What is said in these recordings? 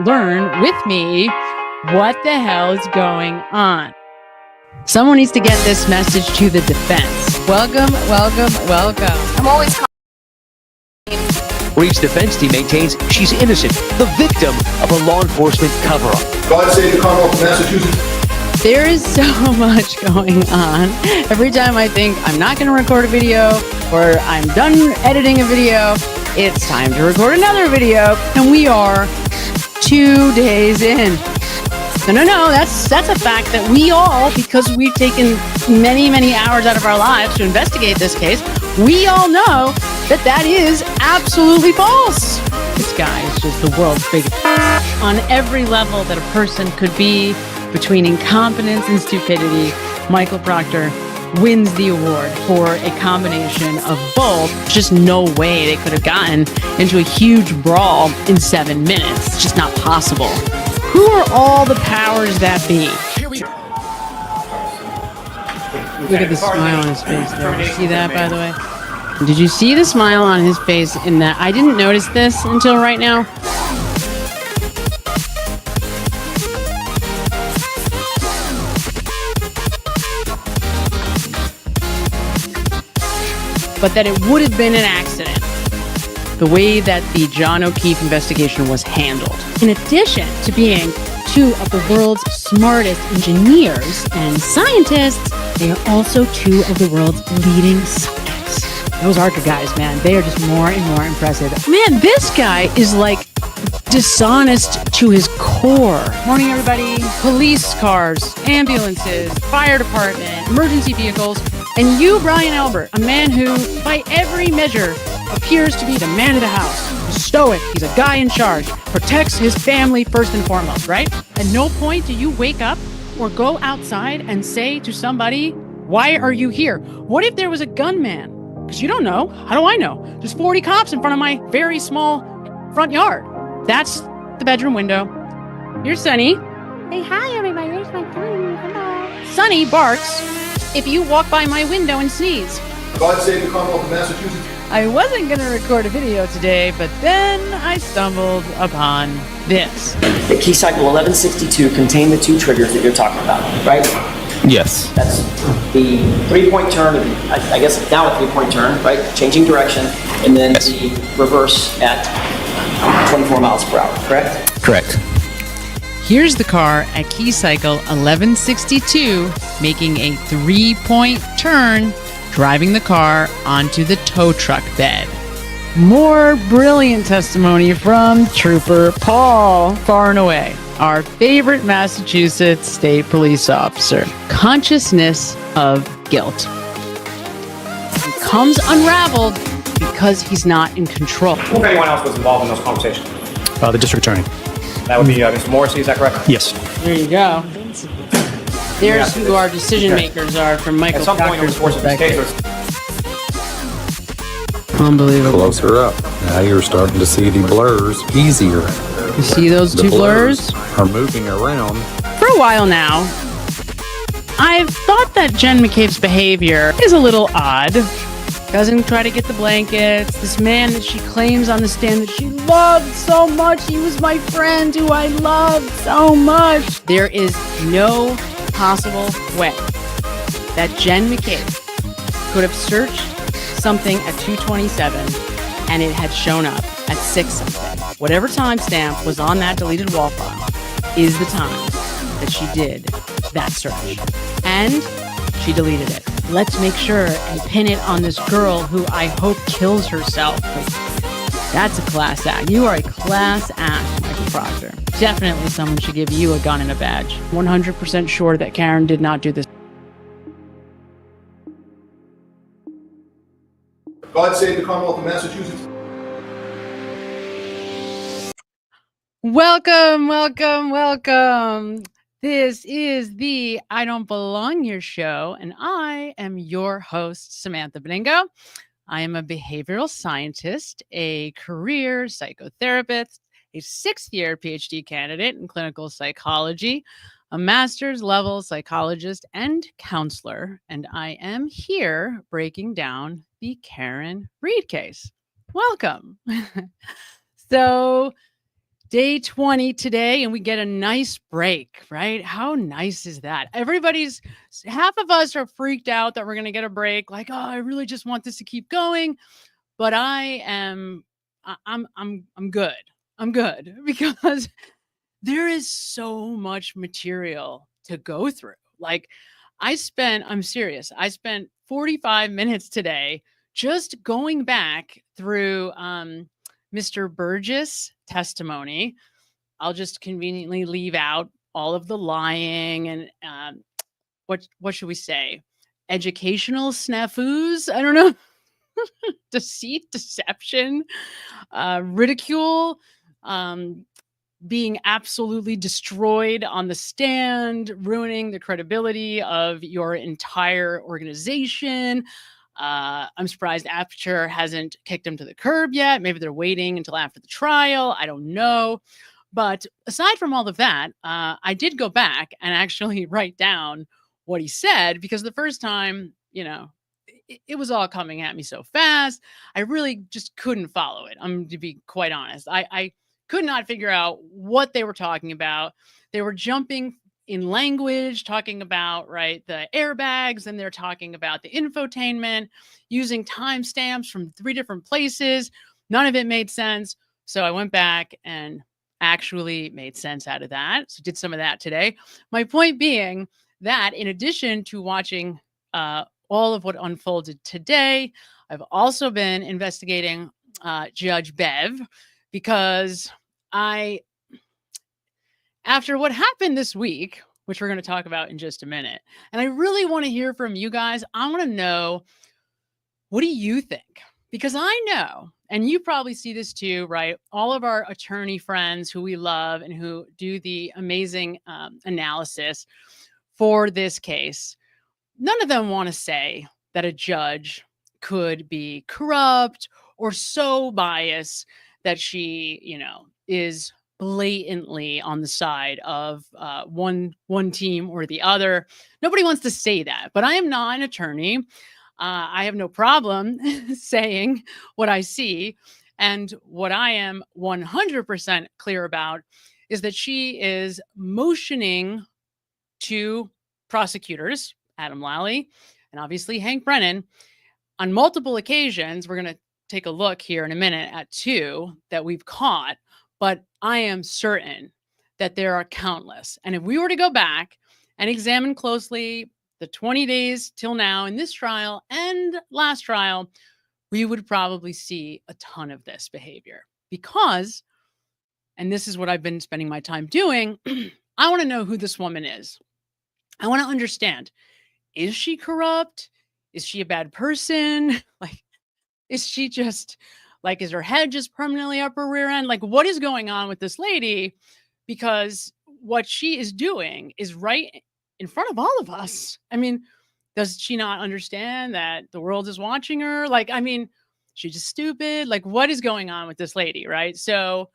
learn with me what the hell is going on. Someone needs to get this message to the defense. Welcome, welcome, welcome. I'm always Reed's defense team maintains she's innocent, the victim of a law enforcement cover-up. God save the Commonwealth of Massachusetts. There is so much going on. Every time I think I'm not going to record a video or I'm done editing a video, it's time to record another video, and we are 2 days in. No, that's a fact that we all, because we've taken many, many hours out of our lives to investigate this case, we all know that is absolutely false. This guy is just the world's biggest on every level that a person could be. Between incompetence and stupidity, Michael Proctor wins the award for a combination of both. Just no way they could have gotten into a huge brawl in 7 minutes. It's just not possible. Who are all the powers that be? Look at the smile on his face there. Did you see that, by the way? Did you see the smile on his face in that? I didn't notice this until right now. But that it would have been an accident, the way that the John O'Keefe investigation was handled. In addition to being two of the world's smartest engineers and scientists, they are also two of the world's leading subjects. Those ARCA guys, man, they are just more and more impressive. Man, this guy is like dishonest to his core. Morning, everybody. Police cars, ambulances, fire department, emergency vehicles, and you, Brian Albert, a man who, by every measure, appears to be the man of the house. He's stoic, he's a guy in charge, protects his family first and foremost, right? At no point do you wake up or go outside and say to somebody, why are you here? What if there was a gunman? Because you don't know. How do I know? There's 40 cops in front of my very small front yard. That's the bedroom window. Here's Sonny. Hey, hi, everybody. Here's my friend. Hello. Sonny barks if you walk by my window and sneeze. God save the Commonwealth of Massachusetts. I wasn't going to record a video today, but then I stumbled upon this. The CASAC 1162 contained the two triggers that you're talking about, right? Yes. That's the 3-point turn, I guess now a 3-point turn, right? Changing direction, and then the reverse at 24 miles per hour, correct? Correct. Here's the car at key cycle 1162 making a 3-point turn, driving the car onto the tow truck bed. More brilliant testimony from Trooper Paul, far and away, our favorite Massachusetts state police officer. Consciousness of guilt. He comes unraveled because he's not in control. If anyone else was involved in those conversations? The district attorney. That would be Mr. Morrissey, is that correct? Yes. There you go. There's who our decision makers are from Michael At some point over the course of this case, unbelievable. Closer up. Now you're starting to see the blurs easier. You see those two blurs? Are moving around. For a while now, I've thought that Jen McCabe's behavior is a little odd. Doesn't try to get the blankets. This man that she claims on the stand that she loved so much. He was my friend who I loved so much. There is no possible way that Jen McCabe could have searched something at 2:27 and it had shown up at 6 something. Whatever timestamp was on that deleted wall file is the time that she did that search. And she deleted it. Let's make sure and pin it on this girl who I hope kills herself. That's a class act. You are a class act, Michael Proctor. Definitely someone should give you a gun and a badge. 100% sure that Karen did not do this. God save the Commonwealth of Massachusetts. Welcome, welcome, welcome. This is the I Don't Belong Here show, and I am your host, Samantha Benigno. I am a behavioral scientist, a career psychotherapist, a 6th-year PhD candidate in clinical psychology, a master's level psychologist and counselor, and I am here breaking down the Karen Reed case. Welcome. So Day 20 today, and we get a nice break, right? How nice is that? Half of us are freaked out that we're going to get a break. Like, oh, I really just want this to keep going. But I'm good. I'm good because there is so much material to go through. Like I'm serious. I spent 45 minutes today just going back through Mr. Burgess' testimony. I'll just conveniently leave out all of the lying and what should we say? Educational snafus? I don't know. Deceit, deception, ridicule, being absolutely destroyed on the stand, ruining the credibility of your entire organization. I'm surprised Aperture hasn't kicked him to the curb yet. Maybe they're waiting until after the trial. I don't know. But aside from all of that, I did go back and actually write down what he said, because the first time, it was all coming at me so fast. I really just couldn't follow it. I'm to be quite honest. I could not figure out what they were talking about. They were jumping in language, talking about, right, the airbags, and they're talking about the infotainment, using timestamps from 3 different places. None of it made sense. So I went back and actually made sense out of that. So did some of that today. My point being that in addition to watching all of what unfolded today, I've also been investigating Judge Bev, because after what happened this week, which we're going to talk about in just a minute, and I really want to hear from you guys. I want to know, what do you think? Because I know, and you probably see this too, right? All of our attorney friends who we love and who do the amazing analysis for this case, none of them want to say that a judge could be corrupt or so biased that she, is blatantly on the side of one team or the other. Nobody wants to say that, but I am not an attorney. I have no problem saying what I see. And what I am 100% clear about is that she is motioning to prosecutors, Adam Lally, and obviously Hank Brennan, on multiple occasions. We're going to take a look here in a minute at 2 that we've caught, but I am certain that there are countless. And if we were to go back and examine closely the 20 days till now in this trial and last trial, we would probably see a ton of this behavior. Because, and this is what I've been spending my time doing, I want to know who this woman is. I want to understand, is she corrupt? Is she a bad person? Like, is she just, like, is her head just permanently up her rear end? Like, what is going on with this lady? Because what she is doing is right in front of all of us. I mean, does she not understand that the world is watching her? Like, I mean, she's just stupid. Like, what is going on with this lady, right? So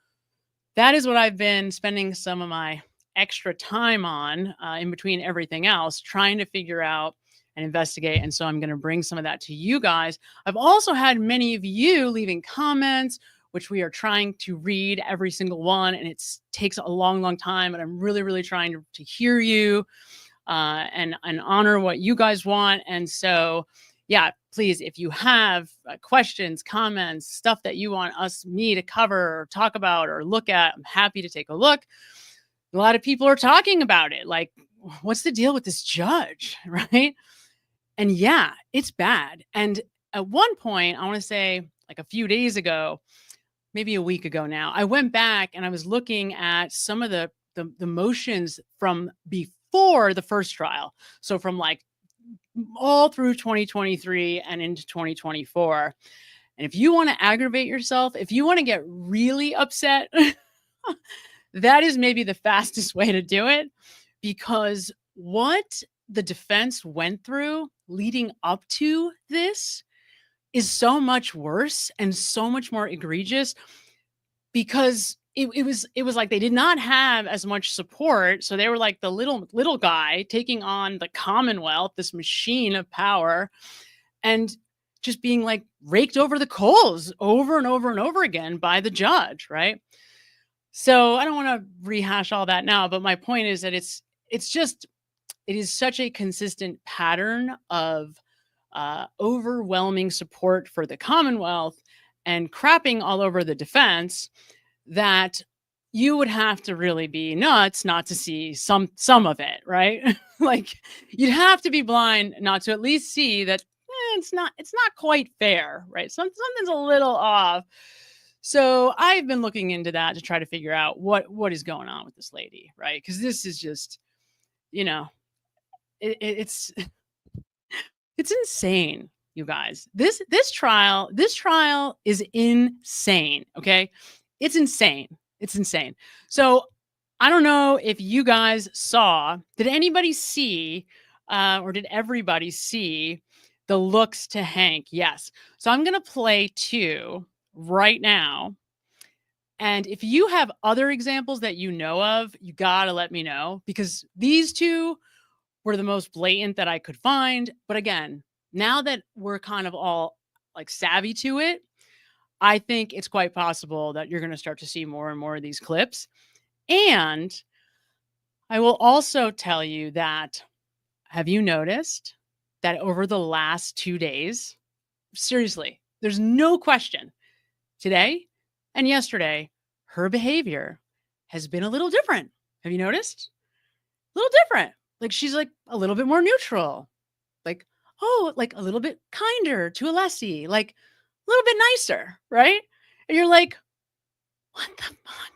that is what I've been spending some of my extra time on in between everything else, trying to figure out and investigate. And so I'm going to bring some of that to you guys. I've also had many of you leaving comments, which we are trying to read every single one. And it takes a long, long time. And I'm really, really trying to hear you and honor what you guys want. And so, yeah, please, if you have questions, comments, stuff that you want me to cover or talk about or look at, I'm happy to take a look. A lot of people are talking about it. Like, what's the deal with this judge, right? And yeah, it's bad. And at one point, I want to say like a few days ago, maybe a week ago now, I went back and I was looking at some of the motions from before the first trial. So from like all through 2023 and into 2024. And if you want to aggravate yourself, if you want to get really upset, that is maybe the fastest way to do it, because what the defense went through leading up to this is so much worse and so much more egregious, because it was like they did not have as much support. So they were like the little guy taking on the Commonwealth, this machine of power, and just being like raked over the coals over and over and over again by the judge, right? So I don't want to rehash all that now, but my point is that it is such a consistent pattern of overwhelming support for the Commonwealth and crapping all over the defense that you would have to really be nuts not to see some of it, right? Like you'd have to be blind not to at least see that it's not quite fair, right? Something's a little off. So I've been looking into that to try to figure out what is going on with this lady, right? Because this is just, it's it's insane, you guys. This trial is insane. Okay, it's insane. It's insane. So I don't know if you guys saw. Did anybody see, or did everybody see the looks to Hank? Yes. So I'm gonna play 2 right now. And if you have other examples that you know of, you gotta let me know, because these 2 were the most blatant that I could find. But again, now that we're kind of all like savvy to it, I think it's quite possible that you're going to start to see more and more of these clips. And I will also tell you that, have you noticed that over the last 2 days, seriously, there's no question, today and yesterday, her behavior has been a little different. Have you noticed? A little different. Like she's like a little bit more neutral. Like, oh, like a little bit kinder to Alessi, like a little bit nicer, right? And you're like, what the fuck?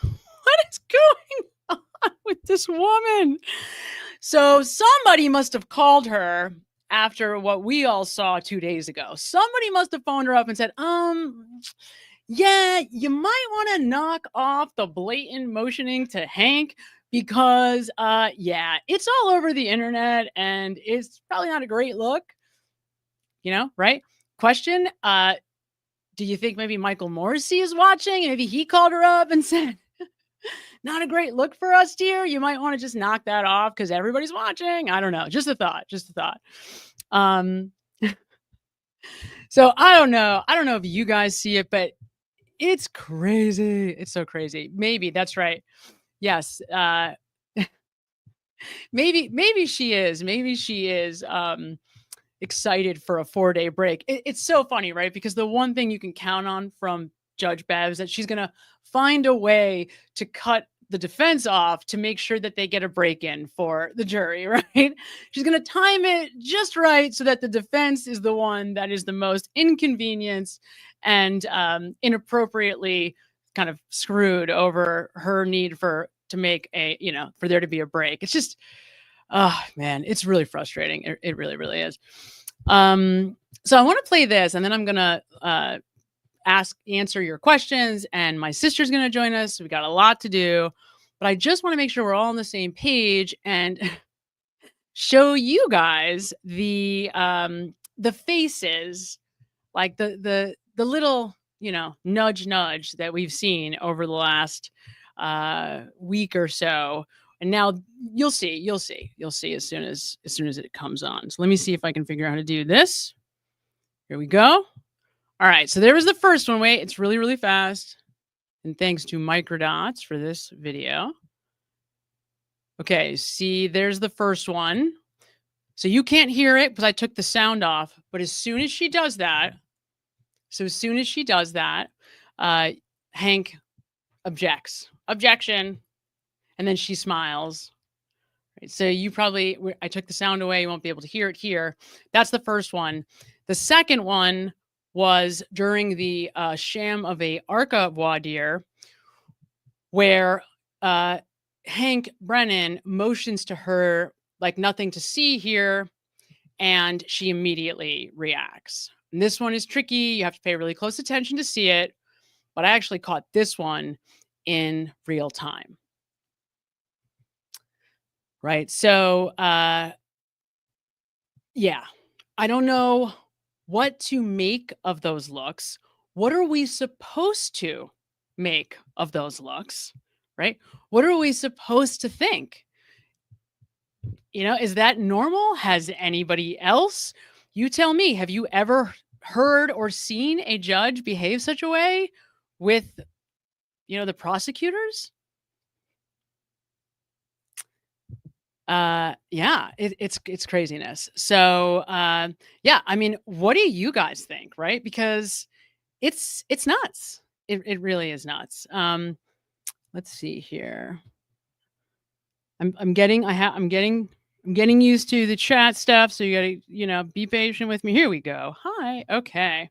What is going on with this woman? So somebody must have called her after what we all saw 2 days ago. Somebody must have phoned her up and said, yeah, you might want to knock off the blatant motioning to Hank, because yeah, it's all over the internet and it's probably not a great look, right? Question, do you think maybe Michael Morrissey is watching and maybe he called her up and said, not a great look for us, dear, you might want to just knock that off because everybody's watching? I don't know, just a thought. So I don't know if you guys see it, but it's crazy. It's so crazy. Maybe that's right. Yes. Maybe she is. Maybe she is excited for a 4-day break. It's so funny, right? Because the one thing you can count on from Judge Bev is that she's going to find a way to cut the defense off to make sure that they get a break in for the jury, right? She's going to time it just right so that the defense is the one that is the most inconvenienced and inappropriately kind of screwed over her need to make for there to be a break. It's just, oh man, it's really frustrating. It really, really is. So I want to play this, and then I'm going to answer your questions, and my sister's going to join us. We got a lot to do, but I just want to make sure we're all on the same page and show you guys the faces, like the little, nudge that we've seen over the last week or so. And now you'll see as soon as it comes on. So let me see if I can figure out how to do this. Here we go. All right. So there was the first one. Wait, it's really, really fast. And thanks to Microdots for this video. Okay. See, there's the first one. So you can't hear it because I took the sound off. But as soon as she does that, Hank objects. Objection. And then she smiles. Right, so I took the sound away. You won't be able to hear it here. That's the first one. The second one was during the sham of a ARCA voir dire, where Hank Brennan motions to her like nothing to see here, and she immediately reacts. And this one is tricky. You have to pay really close attention to see it, but I actually caught this one in real time. Right. So, yeah, I don't know what to make of those looks. What are we supposed to make of those looks? Right. What are we supposed to think? Is that normal? Has anybody else? You tell me, have you ever heard or seen a judge behave such a way with, the prosecutors, it's craziness. So, I mean, what do you guys think? Right. Because it's nuts. It really is nuts. Let's see here. I'm getting used to the chat stuff. So you gotta, be patient with me. Here we go. Hi. Okay.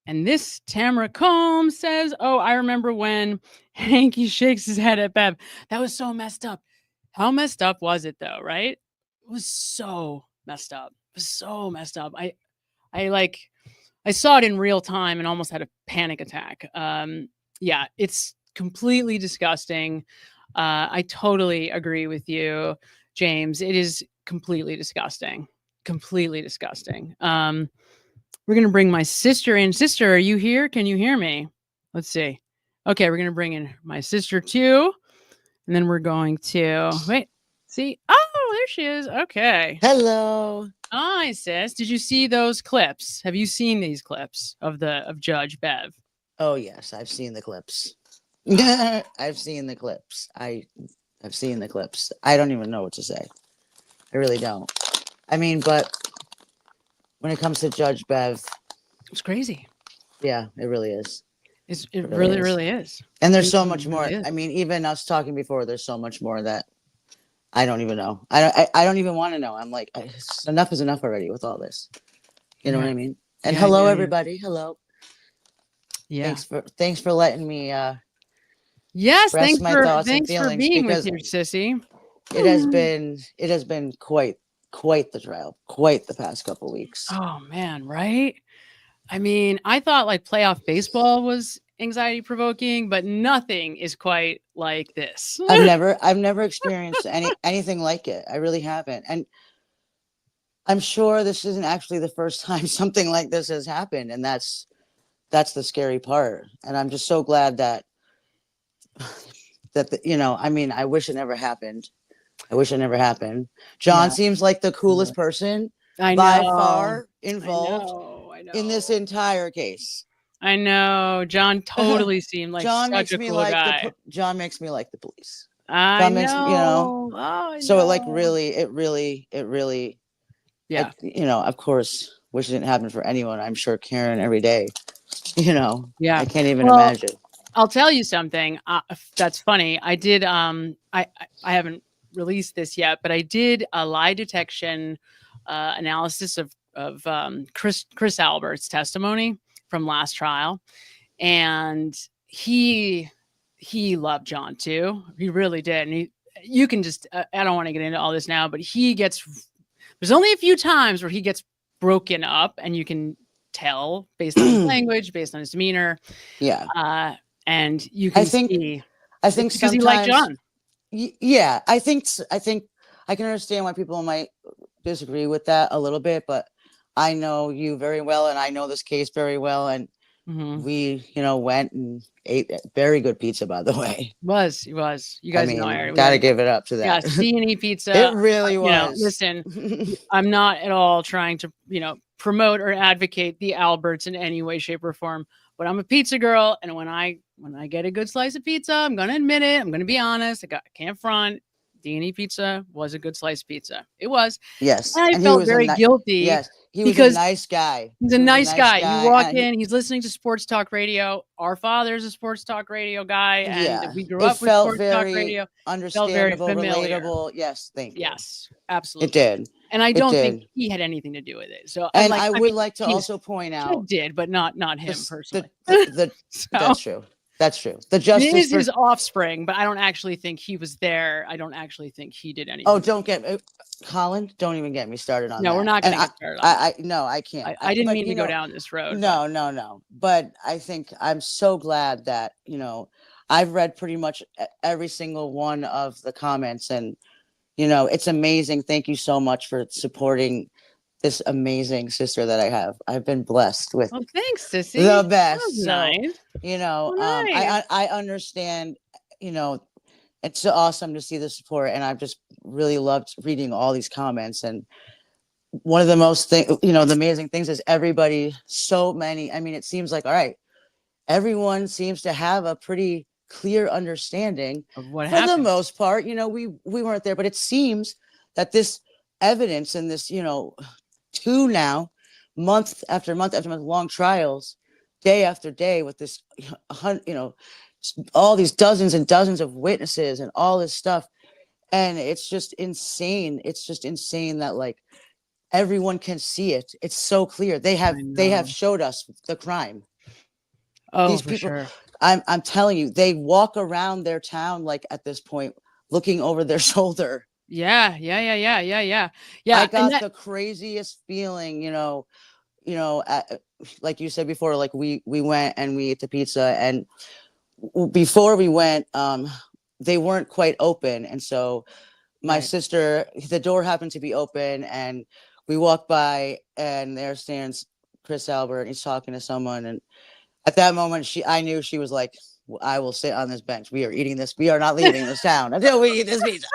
And this Tamara Combs says, "Oh, I remember when Hanky shakes his head at Bev. That was so messed up." How messed up was it though? Right? It was so messed up. It was so messed up. I saw it in real time and almost had a panic attack. It's completely disgusting. I totally agree with you, James. It is completely disgusting. Completely disgusting. We're going to bring my sister in. Sister, are you here? Can you hear me? Let's see. Okay, we're going to bring in my sister too. And then we're going to wait. See? Oh, there she is. Okay. Hello. Hi, sis. Did you see those clips? Have you seen these clips of Judge Bev? Oh yes, I've seen the clips. I've seen the clips. I've seen the clips. I don't even know what to say. I really don't. I mean, but when it comes to Judge Bev, it's crazy. Yeah, it really is. It really is. And there's so much more. I mean, even us talking before, there's so much more that I don't even know. I don't even want to know. I'm like, enough is enough already with all this. You know what I mean? And hello, everybody. Hello. Yeah. Thanks for letting me. Yes. Thanks my for thoughts and feelings being with your sissy. It has been quite the trial, quite the past couple weeks. Oh man, right? I mean, I thought like playoff baseball was anxiety provoking, but nothing is quite like this. I've never experienced anything like it. I really haven't. And I'm sure this isn't actually the first time something like this has happened. And that's the scary part. And I'm just so glad that I mean, I wish it never happened. John seems like the coolest person by far involved in this entire case. I know. John totally seemed like such a cool guy. John makes me like the police. I know. So it really, yeah. Of course, wish it didn't happen for anyone. I'm sure Karen every day, Yeah. I can't even imagine. I'll tell you something. That's funny. I did. I haven't released this yet, but I did a lie detection analysis of Chris Albert's testimony from last trial, and he loved John too. He really did. And you can just. I don't want to get into all this now, but there's only a few times where he gets broken up, and you can tell based on his language, based on his demeanor. Yeah. And you can see. I think because he liked John. Yeah, I think I can understand why people might disagree with that a little bit, but I know you very well, and I know this case very well, and we, went and ate very good pizza, by the way. Was you guys know? I gotta give it up to that. Yeah, C&E pizza. It really was. Listen, I'm not at all trying to promote or advocate the Alberts in any way, shape, or form. But I'm a pizza girl, and when I get a good slice of pizza, I'm gonna admit it. I'm gonna be honest. I can't front. D&E pizza was a good slice of pizza. It was. Yes. And I felt very guilty. Yes. He was a nice guy. He's a nice guy. You walk in, he's listening to sports talk radio. Our father's a sports talk radio guy, and we grew up with sports talk radio. Understandable, felt very relatable. Yes, thank you. Yes, absolutely. It did. And I don't think he had anything to do with it. So, and I would like to also point out, did, but not him personally. That's true. That's true. The justice is his offspring, but I don't actually think he was there. I don't actually think he did anything. Oh, Colin, don't even get me started on that. No, we're not going to get started on that. No, I can't. I didn't mean to go down this road. No. But I think I'm so glad that, I've read pretty much every single one of the comments, and, it's amazing. Thank you so much for supporting this amazing sister that I have. I've been blessed with. Oh, thanks, sissy. The best. Nice. I understand, it's so awesome to see the support, and I've just really loved reading all these comments. And one of the the amazing things is everybody, so many, I mean, it seems like, all right, everyone seems to have a pretty clear understanding Of what for happened. the most part. You know, we weren't there, but it seems that this evidence and this, you know, two now, month after month after month long trials, day after day, with this, you know, all these dozens and dozens of witnesses and all this stuff. And it's just insane. It's just insane that like everyone can see it. It's so clear. They have showed us the crime. Oh, These for people, sure. I'm telling you, they walk around their town like at this point, looking over their shoulder. Yeah. Yeah. I And got that, the craziest feeling, like you said before, like we went and we ate the pizza, and before we went, they weren't quite open, and so my Right. sister, the door happened to be open, and we walked by, and there stands Chris Albert, and he's talking to someone, and at that moment, I knew she was like, I will sit on this bench. We are eating this. We are not leaving this town until we eat this pizza.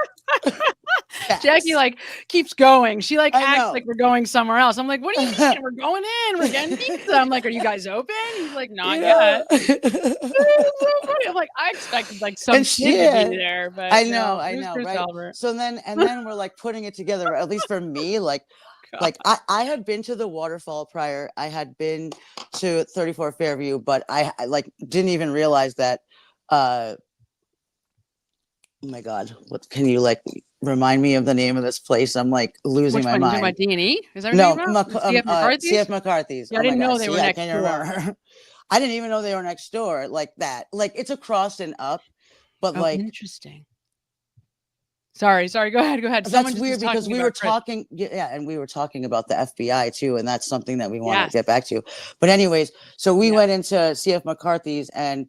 Jackie like keeps going. She like I acts know. like we're going somewhere else. I'm like, what do you mean? We're going in. We're getting pizza. I'm like, are you guys open? He's like, not yet. I'm like, I expected like some And kid to be there, but I no, know, it was Chris right? Albert. So then we're like putting it together, at least for me, like I had been to the waterfall prior. I had been to 34 Fairview, but I like didn't even realize that oh my God, what can you like remind me of the name of this place? I'm like losing Which my one? You talking mind. about D&E? Is that what No, you're talking about? CF McCarthy's? CF McCarthy's. Yeah, Oh I didn't my know God. they See, were I next can't door. remember. I didn't even know they were next door like that. Like it's across and up, but Oh, like interesting. Sorry. Go ahead. that's weird because we were talking, and we were talking about the FBI too, and that's something that we want to get back to. But anyways, so we went into CF McCarthy's, and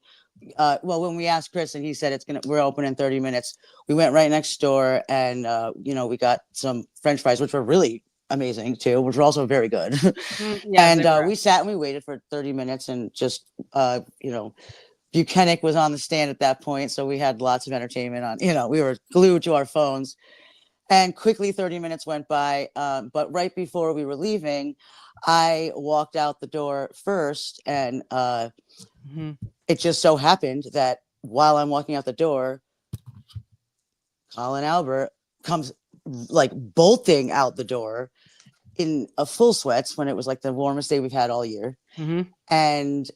well, when we asked Chris, and he said we're open in 30 minutes, we went right next door, and we got some French fries, which were really amazing too, which were also very good. And we sat and we waited for 30 minutes, and just Buchanan was on the stand at that point, so we had lots of entertainment on. We were glued to our phones, and quickly 30 minutes went by. But right before we were leaving, I walked out the door first, and it just so happened that while I'm walking out the door, Colin Albert comes like bolting out the door in a full sweats when it was like the warmest day we've had all year, and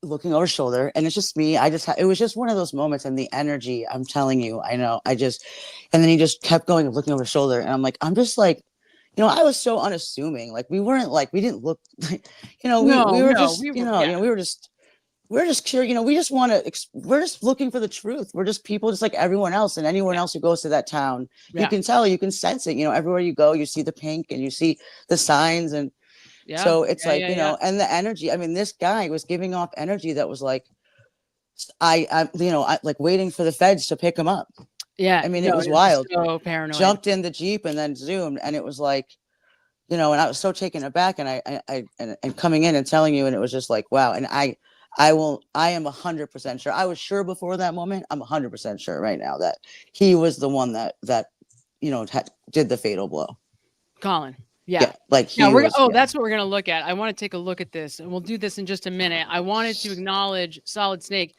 looking over his shoulder, and it's just me. It was just one of those moments, and the energy, I'm telling you, I know, and then he just kept going and looking over his shoulder, and I'm just like, I was so unassuming. Like we didn't look, we were just, we're just curious, we're just looking for the truth. We're just people just like everyone else, and anyone else who goes to that town. You can tell, you can sense it, everywhere you go, you see the pink and you see the signs, and so it's and the energy. I mean, this guy was giving off energy that was like, I like waiting for the feds to pick him up. Yeah. I mean, it was wild. So paranoid. Jumped in the Jeep and then zoomed, and it was like, and I was so taken aback, and and coming in and telling you, and it was just like, wow. And I am 100% sure. I was sure before that moment. I'm 100% sure right now that he was the one that did the fatal blow. Colin. Yeah. Like that's what we're going to look at. I want to take a look at this, and we'll do this in just a minute. I wanted to acknowledge Solid Snake.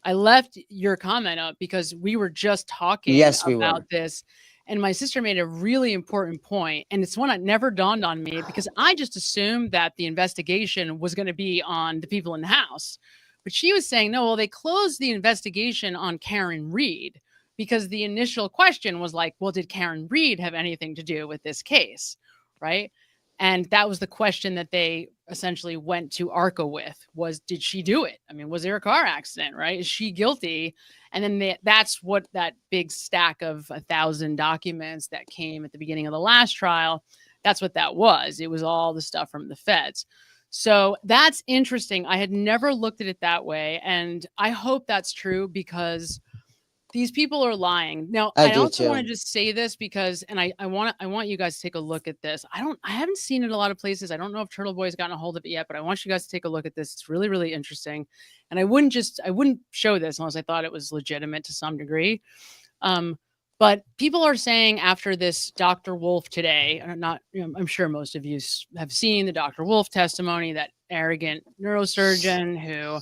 I left your comment up because we were just talking about this, and my sister made a really important point, and it's one that never dawned on me because I just assumed that the investigation was going to be on the people in the house. But she was saying, no, well, they closed the investigation on Karen Reed because the initial question was like, well, did Karen Reed have anything to do with this case? Right. And that was the question that they essentially went to ARCA with, was, did she do it? I mean, was there a car accident? Right. Is she guilty? And then that's what that big stack of 1,000 documents that came at the beginning of the last trial. That's what that was. It was all the stuff from the feds. So that's interesting. I had never looked at it that way. And I hope that's true because these people are lying. Now, I also want to just say this because, and I want you guys to take a look at this. I haven't seen it a lot of places. I don't know if Turtle Boy's gotten a hold of it yet, but I want you guys to take a look at this. It's really, really interesting. And I wouldn't show this unless I thought it was legitimate to some degree. But people are saying after this Dr. Wolf today, I'm sure most of you have seen the Dr. Wolf testimony, that arrogant neurosurgeon who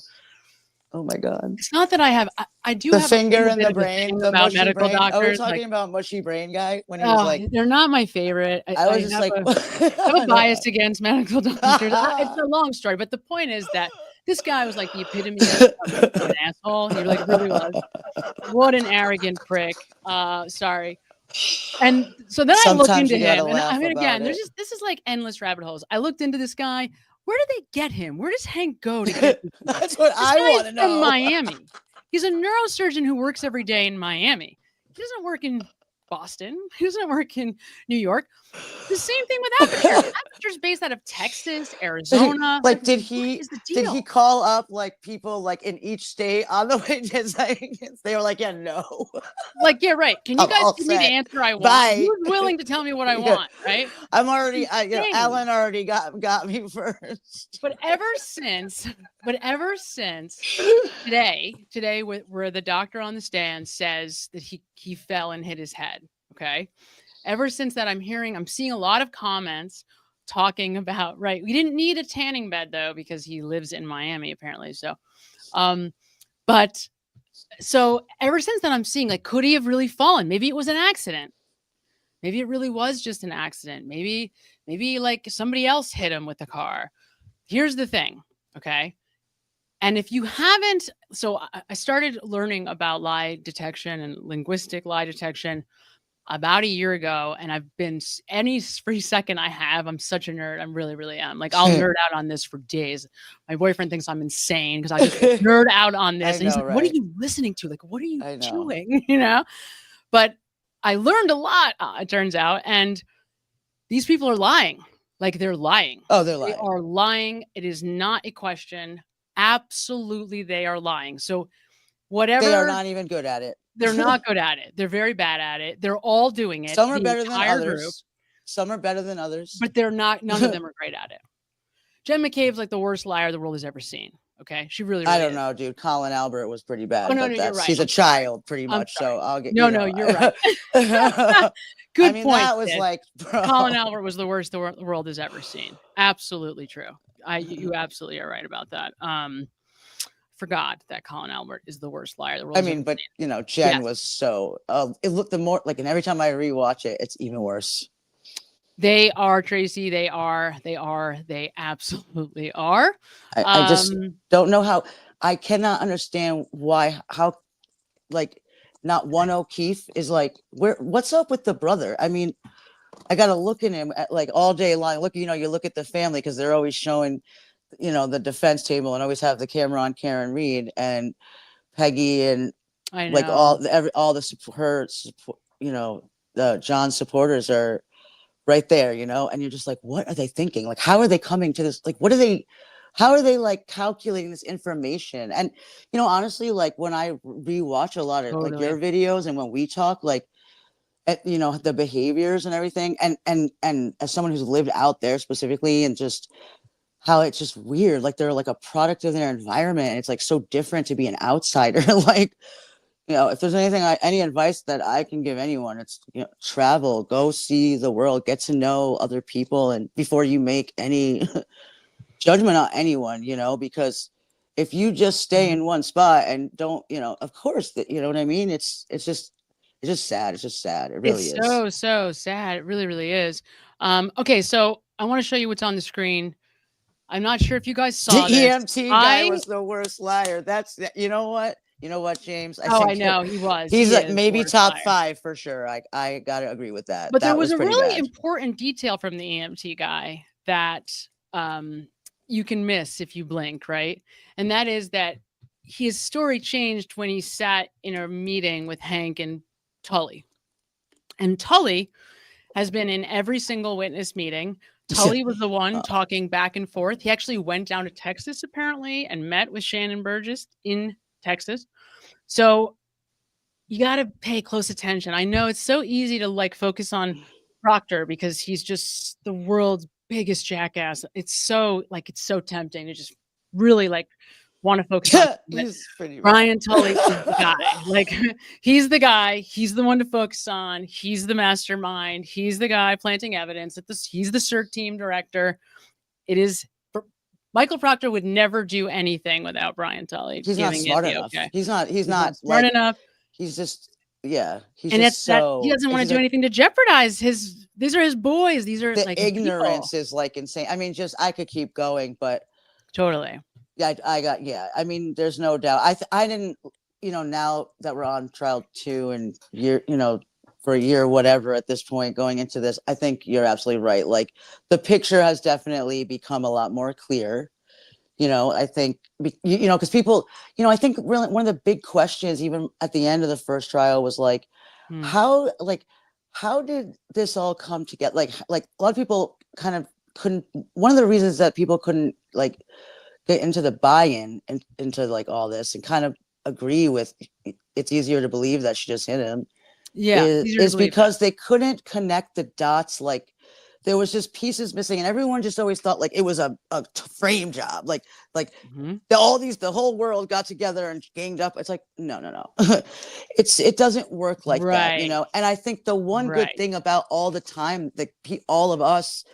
Oh my God. It's not that I have, I do The have finger a in bit the of a brain, thing the about mushy medical brain. Oh, we're doctors. talking Like, about mushy brain guy when he was like, they're not my favorite. I was just like, I have a bias against medical doctors. It's a long story, but the point is that this guy was like the epitome of an asshole. He like really was. What an arrogant prick. Sorry. And so then I look Sometimes into you gotta him, and I laugh mean, again, about there's it. just this is like endless rabbit holes. I looked into this guy. Where do they get him? Where does Hank go to get this? That's what This I guy's want to from know. Miami. He's a neurosurgeon who works every day in Miami. He doesn't work in Boston. He doesn't work in New York. The same thing with Aperture. Aperture's based out of Texas, Arizona. Like, what did is he the deal? call up like people like in each state on the way to Vegas? They were like, yeah, no. Like, yeah, right. Can you I'm guys all give me the set. answer I want? Bye. Who's willing to tell me what I Yeah. want? Right? I'm already, Insane. Alan already got me first. But ever since today, where the doctor on the stand says that he fell and hit his head. Okay. Ever since that, I'm seeing a lot of comments talking about, right. We didn't need a tanning bed though, because he lives in Miami apparently. So, but so ever since then, I'm seeing like, could he have really fallen? Maybe it was an accident. Maybe it really was just an accident. Maybe like somebody else hit him with the car. Here's the thing. Okay. And if you haven't, so I started learning about lie detection and linguistic lie detection about a year ago. And I've been any free second I have, I'm such a nerd. I'm really, really am. Like, I'll nerd out on this for days. My boyfriend thinks I'm insane because I just nerd out on this. And he's like, what are you listening to? Like, what are you doing? You know? But I learned a lot, it turns out. And these people are lying. Like, they're lying. Oh, they're lying. They are lying. It is not a question. Absolutely, they are lying. So whatever. They are not even good at it. They're not good at it. They're very bad at it. They're all doing it. Some are better than others. Group, some are better than others. But they're not. None of them are great at it. Jen McCabe's like the worst liar the world has ever seen. Okay, she really I don't is. know, dude. Colin Albert was pretty bad. Oh, no, but you're right. He's a child, pretty much. So I'll get. No, you're right. Good point. That was like, bro. Colin Albert was the worst the world has ever seen. Absolutely true. You absolutely are right about that. Forgot that Colin Albert is the worst liar the world. But Jen was so. It looked the more like, and every time I rewatch it, it's even worse. They are, Tracy. They are. They absolutely are. I just don't know how. I cannot understand how, like, not one O'Keefe is like, what's up with the brother? I mean, I got to look at him at, like, all day long. Look, you look at the family because they're always showing, the defense table and always have the camera on Karen Reed and Peggy and like all the support, the John's supporters are right there, and you're just like, what are they thinking? Like, how are they coming to this? Like, how are they like calculating this information? And, honestly, like when I rewatch a lot of like your videos and when we talk, like, the behaviors and everything, and as someone who's lived out there specifically, and just how it's just weird, like they're like a product of their environment, and it's like so different to be an outsider. Like, if there's any advice that I can give anyone, it's, travel, go see the world, get to know other people, and before you make any judgment on anyone, because if you just stay in one spot and don't, of course that, you know what I mean? It's just sad. It's just sad. It really is. So sad. It really, really is. Okay. So I want to show you what's on the screen. I'm not sure if you guys saw the this. EMT guy was the worst liar. That's, you know what, James? I know he was. He's like maybe top 5 for sure. I gotta agree with that. But that there was a really bad. important detail from the EMT guy that you can miss if you blink, right? And that is that his story changed when he sat in a meeting with Hank and Tully. And Tully has been in every single witness meeting. Tully was the one talking back and forth. He actually went down to Texas apparently and met with Shannon Burgess in Texas. So you got to pay close attention. I know it's so easy to like focus on Proctor because he's just the world's biggest jackass. It's so tempting to just really like want to focus on Brian Tully is the guy. Like, he's the guy. He's the one to focus on. He's the mastermind. He's the guy planting evidence. He's the CERT team director. It is Michael Proctor would never do anything without Brian Tully. He's not giving it smart the enough. okay. He's not Smart like, enough. he's just, yeah. He's And just it's that he doesn't want to he's do like, anything to jeopardize these are his boys. These are the like his ignorance people. is like insane. I mean, just, I could keep going, but Totally. yeah, I mean, there's no doubt. I didn't, now that we're on trial 2 and for a year, whatever, at this point going into this, I think you're absolutely right. Like, the picture has definitely become a lot more clear. I think, because people, I think really one of the big questions, even at the end of the first trial, was like, how did this all come together? Like a lot of people kind of couldn't, one of the reasons that people couldn't like get into the buy-in and into like all this and kind of agree with it's easier to believe that she just hit him. Yeah. Is because they couldn't connect the dots. Like, there was just pieces missing, and everyone just always thought like it was a frame job. Like the whole world got together and ganged up. It's like, no. It doesn't work like that, And I think the one good thing about all the time that all of us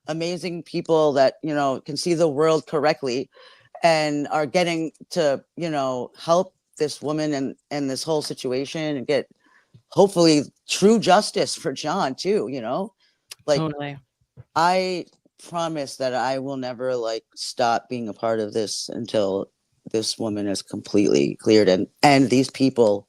amazing people that, can see the world correctly and are getting to, help this woman and this whole situation and get hopefully true justice for John too, like totally. I promise that I will never like stop being a part of this until this woman is completely cleared and these people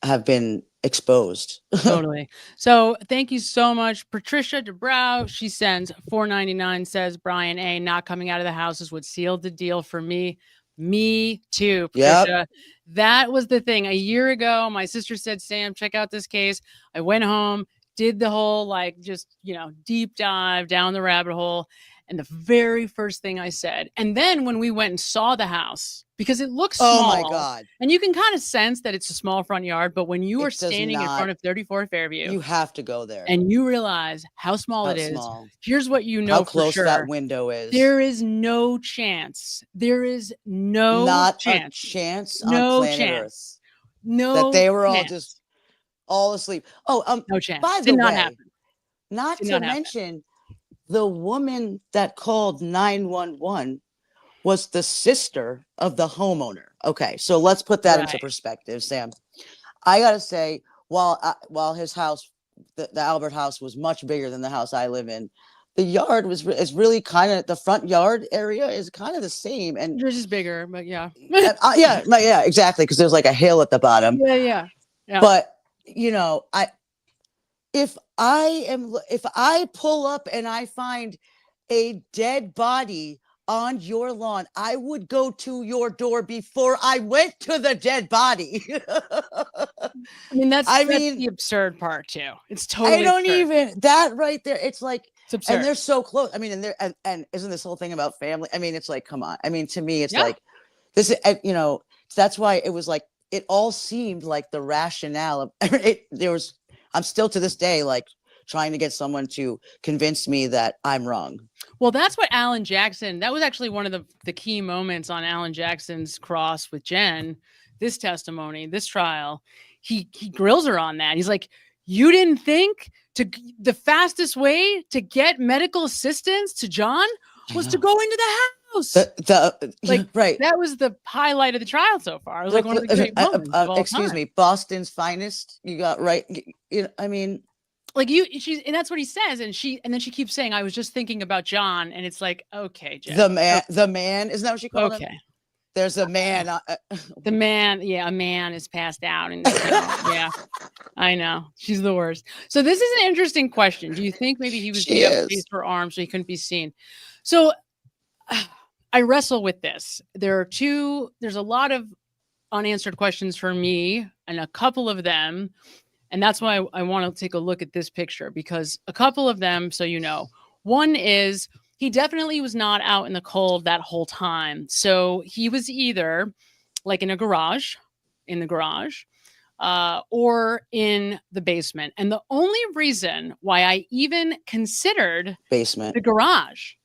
have been exposed. Totally. So thank you so much, Patricia DeBrow. She sends $4.99, says Brian A. not coming out of the house is what sealed the deal for me. Me too, Patricia. Yep. That was the thing. A year ago, my sister said, Sam, check out this case. I went home, did the whole deep dive down the rabbit hole. And the very first thing I said, and then when we went and saw the house, because it looks small. Oh my God. And you can kind of sense that it's a small front yard, but when you are standing in front of 34 Fairview, you have to go there. And you realize how small it is. Here's what you know how for close sure. that window is. There is no chance. There is no Not chance. a chance No on planet chance. Earth. No that they were all chance. just all asleep. Oh, no chance. By Did the not way, happen. not Did to not happen. mention the woman that called 911 was the sister of the homeowner. Okay, so let's put that into perspective, Sam. I gotta say, while his house, the Albert house, was much bigger than the house I live in, the yard is really kind of, the front yard area is kind of the same, and yours is bigger, but yeah, yeah, exactly, because there's like a hill at the bottom. Yeah. But if I pull up and I find a dead body on your lawn, I would go to your door before I went to the dead body. I mean, that's the absurd part too. It's totally. I don't absurd. even that right there. It's like, it's absurd. And they're so close. I mean, and isn't this whole thing about family? I mean, it's like, come on. I mean, to me, it's like this. That's why it was like it all seemed like the rationale of I'm still to this day like trying to get someone to convince me that I'm wrong. Well, that's what Alan Jackson, that was actually one of the key moments on Alan Jackson's cross with Jen, this testimony, this trial. He grills her on that. He's like, you didn't think the fastest way to get medical assistance to John was to go into the house. Right. That was the highlight of the trial so far. It was like one of the great moments of all excuse time. me, Boston's finest. You got right. I mean, like and that's what he says, and then she keeps saying, "I was just thinking about John," and it's like, okay, Jen. The man, isn't that what she called him? Okay. There's a man. The man, a man is passed out, and yeah, I know she's the worst. So this is an interesting question. Do you think maybe he was beat up for arms so he couldn't be seen? So I wrestle with this. There's a lot of unanswered questions for me, and a couple of them. And that's why I want to take a look at this picture, because a couple of them, so one is he definitely was not out in the cold that whole time. So he was either like in the garage, or in the basement. And the only reason why I even considered basement, the garage,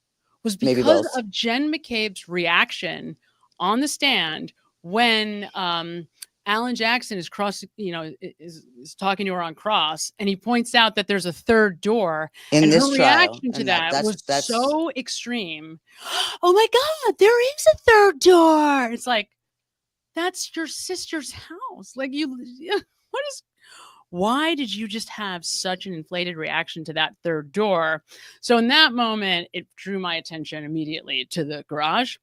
was because of Jen McCabe's reaction on the stand when Alan Jackson is is talking to her on cross, and he points out that there's a third door. In and this her trial, reaction to and that was that's so extreme. Oh my God, there is a third door. It's like, that's your sister's house. Like, why did you just have such an inflated reaction to that third door? So in that moment, it drew my attention immediately to the garage.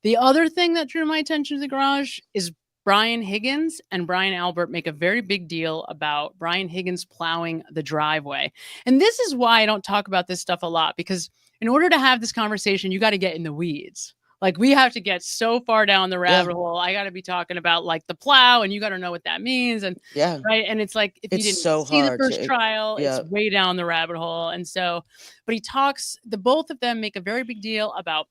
The other thing that drew my attention to the garage is Brian Higgins and Brian Albert make a very big deal about Brian Higgins plowing the driveway. And this is why I don't talk about this stuff a lot, because in order to have this conversation, you got to get in the weeds. Like, we have to get so far down the rabbit hole. I got to be talking about like the plow, and you got to know what that means. And right. And it's like, if you didn't see the first trial, it's way down the rabbit hole. And so, but the both of them make a very big deal about,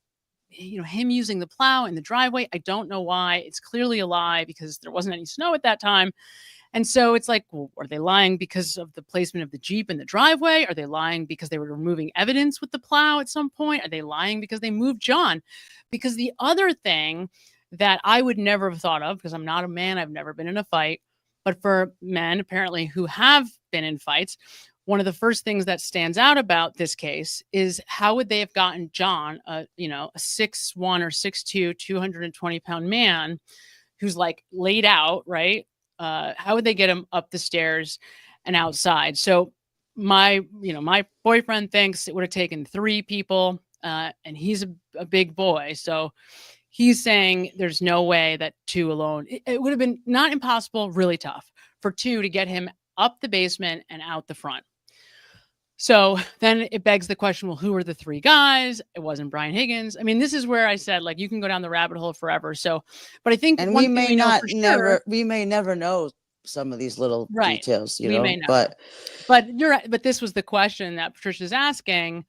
him using the plow in the driveway. I don't know why. It's clearly a lie, because there wasn't any snow at that time. And so it's like, well, are they lying because of the placement of the Jeep in the driveway? Are they lying because they were removing evidence with the plow at some point? Are they lying because they moved John? Because the other thing that I would never have thought of, because I'm not a man, I've never been in a fight, but for men apparently who have been in fights, one of the first things that stands out about this case is, how would they have gotten John, a 6'1" or 6'2", 220-pound man who's like laid out, right? How would they get him up the stairs and outside? So my boyfriend thinks it would have taken 3 people, and he's a big boy. So he's saying there's no way that 2 alone, it would have been not impossible, really tough for 2 to get him up the basement and out the front. So then it begs the question, well, who are the 3 guys? It wasn't Brian Higgins. I mean, this is where I said, like, you can go down the rabbit hole forever. So, but I think, and we may never know some of these little details, we may not. But you're right. But this was the question that Patricia's asking.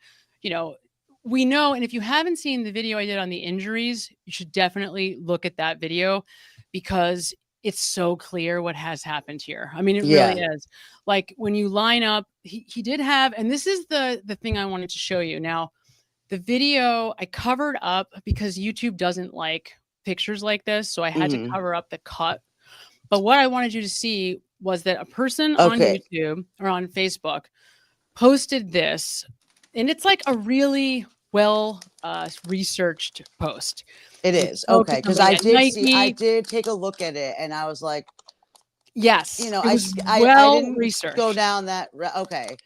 We know, and if you haven't seen the video I did on the injuries, you should definitely look at that video, because it's so clear what has happened here. I mean, it really is. Like, when you line up, he did have, and this is the thing I wanted to show you. Now, the video I covered up because YouTube doesn't like pictures like this. So I had to cover up the cut. But what I wanted you to see was that a person on YouTube or on Facebook posted this, and it's like a really well researched post. It is. Okay. Because I did take a look at it, and I was like, yes, I didn't researched. Go down that. Okay.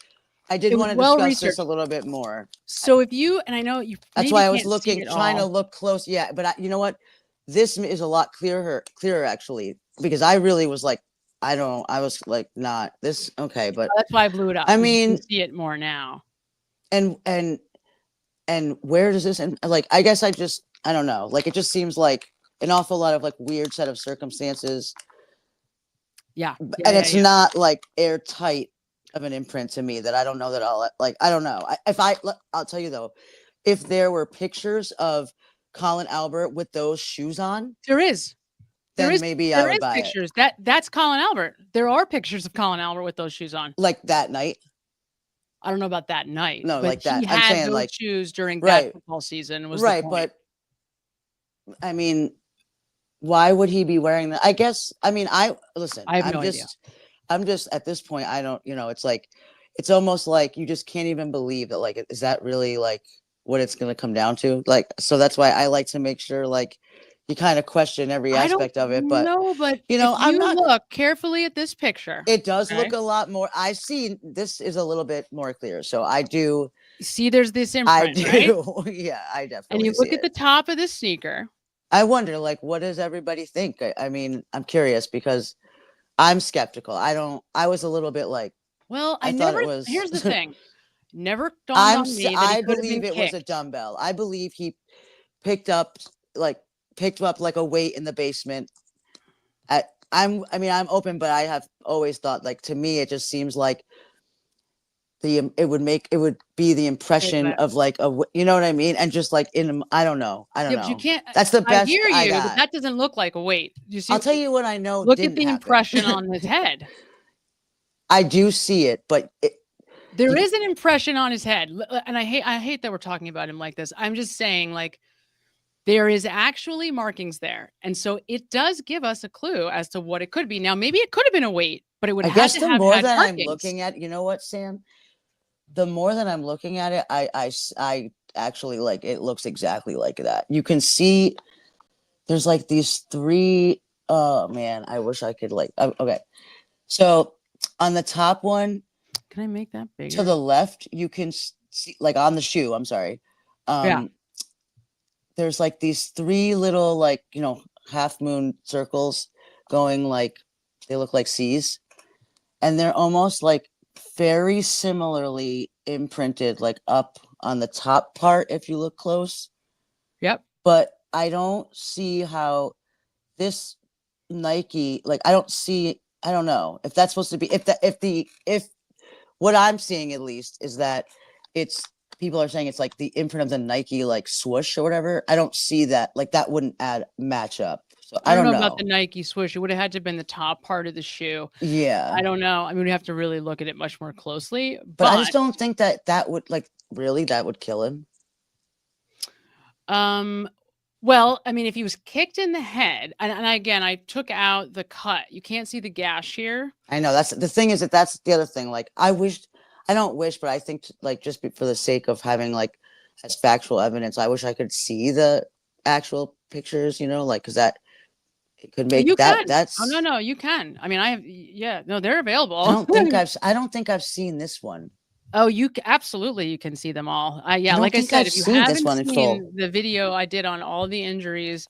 I did want to discuss this a little bit more. So if you, and I know you, that's why I was trying to look close. Yeah. But you know what? This is a lot clearer actually, because I really was like, I was like, not this. Okay. But that's why I blew it up. I mean, you can see it more now. And where does this, and like, I guess I don't know. Like, it just seems like an awful lot of like weird set of circumstances. Yeah. And it's not like airtight of an imprint to me that I don't know that I don't know. I'll tell you though, if there were pictures of Colin Albert with those shoes on, then maybe I would buy pictures. That's Colin Albert. There are pictures of Colin Albert with those shoes on. Like that night. I don't know about that night. No, like that. He had I'm saying those like shoes during that football season. Was right, but I mean, why would he be wearing that? I guess. I mean, I have no idea. I'm just at this point. I don't. It's like, it's almost like you just can't even believe that. Like, is that really like what it's going to come down to? Like, so that's why I like to make sure like you kind of question every aspect of it. But no, but I'm not look carefully at this picture. It does look a lot more. I see this is a little bit more clear. So I do see there's this imprint. I do. Right? Yeah, I definitely. And you look at the top of the sneaker. I wonder, like, what does everybody think? I mean, I'm curious because I'm skeptical. I was a little bit like, well, I thought it was. Here's the thing. Never dawned on me that I believe it was a dumbbell. I believe he picked up like a weight in the basement. I'm open, but I have always thought, like, to me, it just seems like it would be the impression of like you know what I mean? And just like I don't know. But you can't. That's the best. I hear you, but that doesn't look like a weight. You see, I'll tell you what I know. Look at the impression on his head. I do see it, but there is an impression on his head, and I hate that we're talking about him like this. I'm just saying, like, there is actually markings there. And so it does give us a clue as to what it could be. Now, maybe it could have been a weight, but it would I have guess to the have more had that markings. I'm looking at, you know what, Sam? The more that I'm looking at it, I actually like it looks exactly like that. You can see there's like these three. Oh man, I wish I could like. Okay, so on the top one, Can I make that bigger? to the left, you can see like on the shoe. I'm sorry. Yeah. There's like these three little like half moon circles going like they look like C's, and they're almost like very similarly imprinted like up on the top part if you look close. Yep. But I don't see how this Nike, like I don't know if that's supposed to be if what I'm seeing at least is that it's people are saying it's like the imprint of the Nike like swoosh or whatever. I don't see that, like that wouldn't match up. So I don't know about the Nike swoosh. It would have had to have been the top part of the shoe. Yeah. I don't know. I mean, we have to really look at it much more closely. But I just don't think that would like really that would kill him. Well, I mean, if he was kicked in the head, and again, I took out the cut. You can't see the gash here. I know that's the thing is that's the other thing. Like I don't wish, but I think like just for the sake of having like as factual evidence, I wish I could see the actual pictures, like because that it could make that's. Oh no, you can. I mean, they're available. I don't think I've seen this one. Oh, absolutely, you can see them all. Like I said, if you haven't seen the video I did on all the injuries,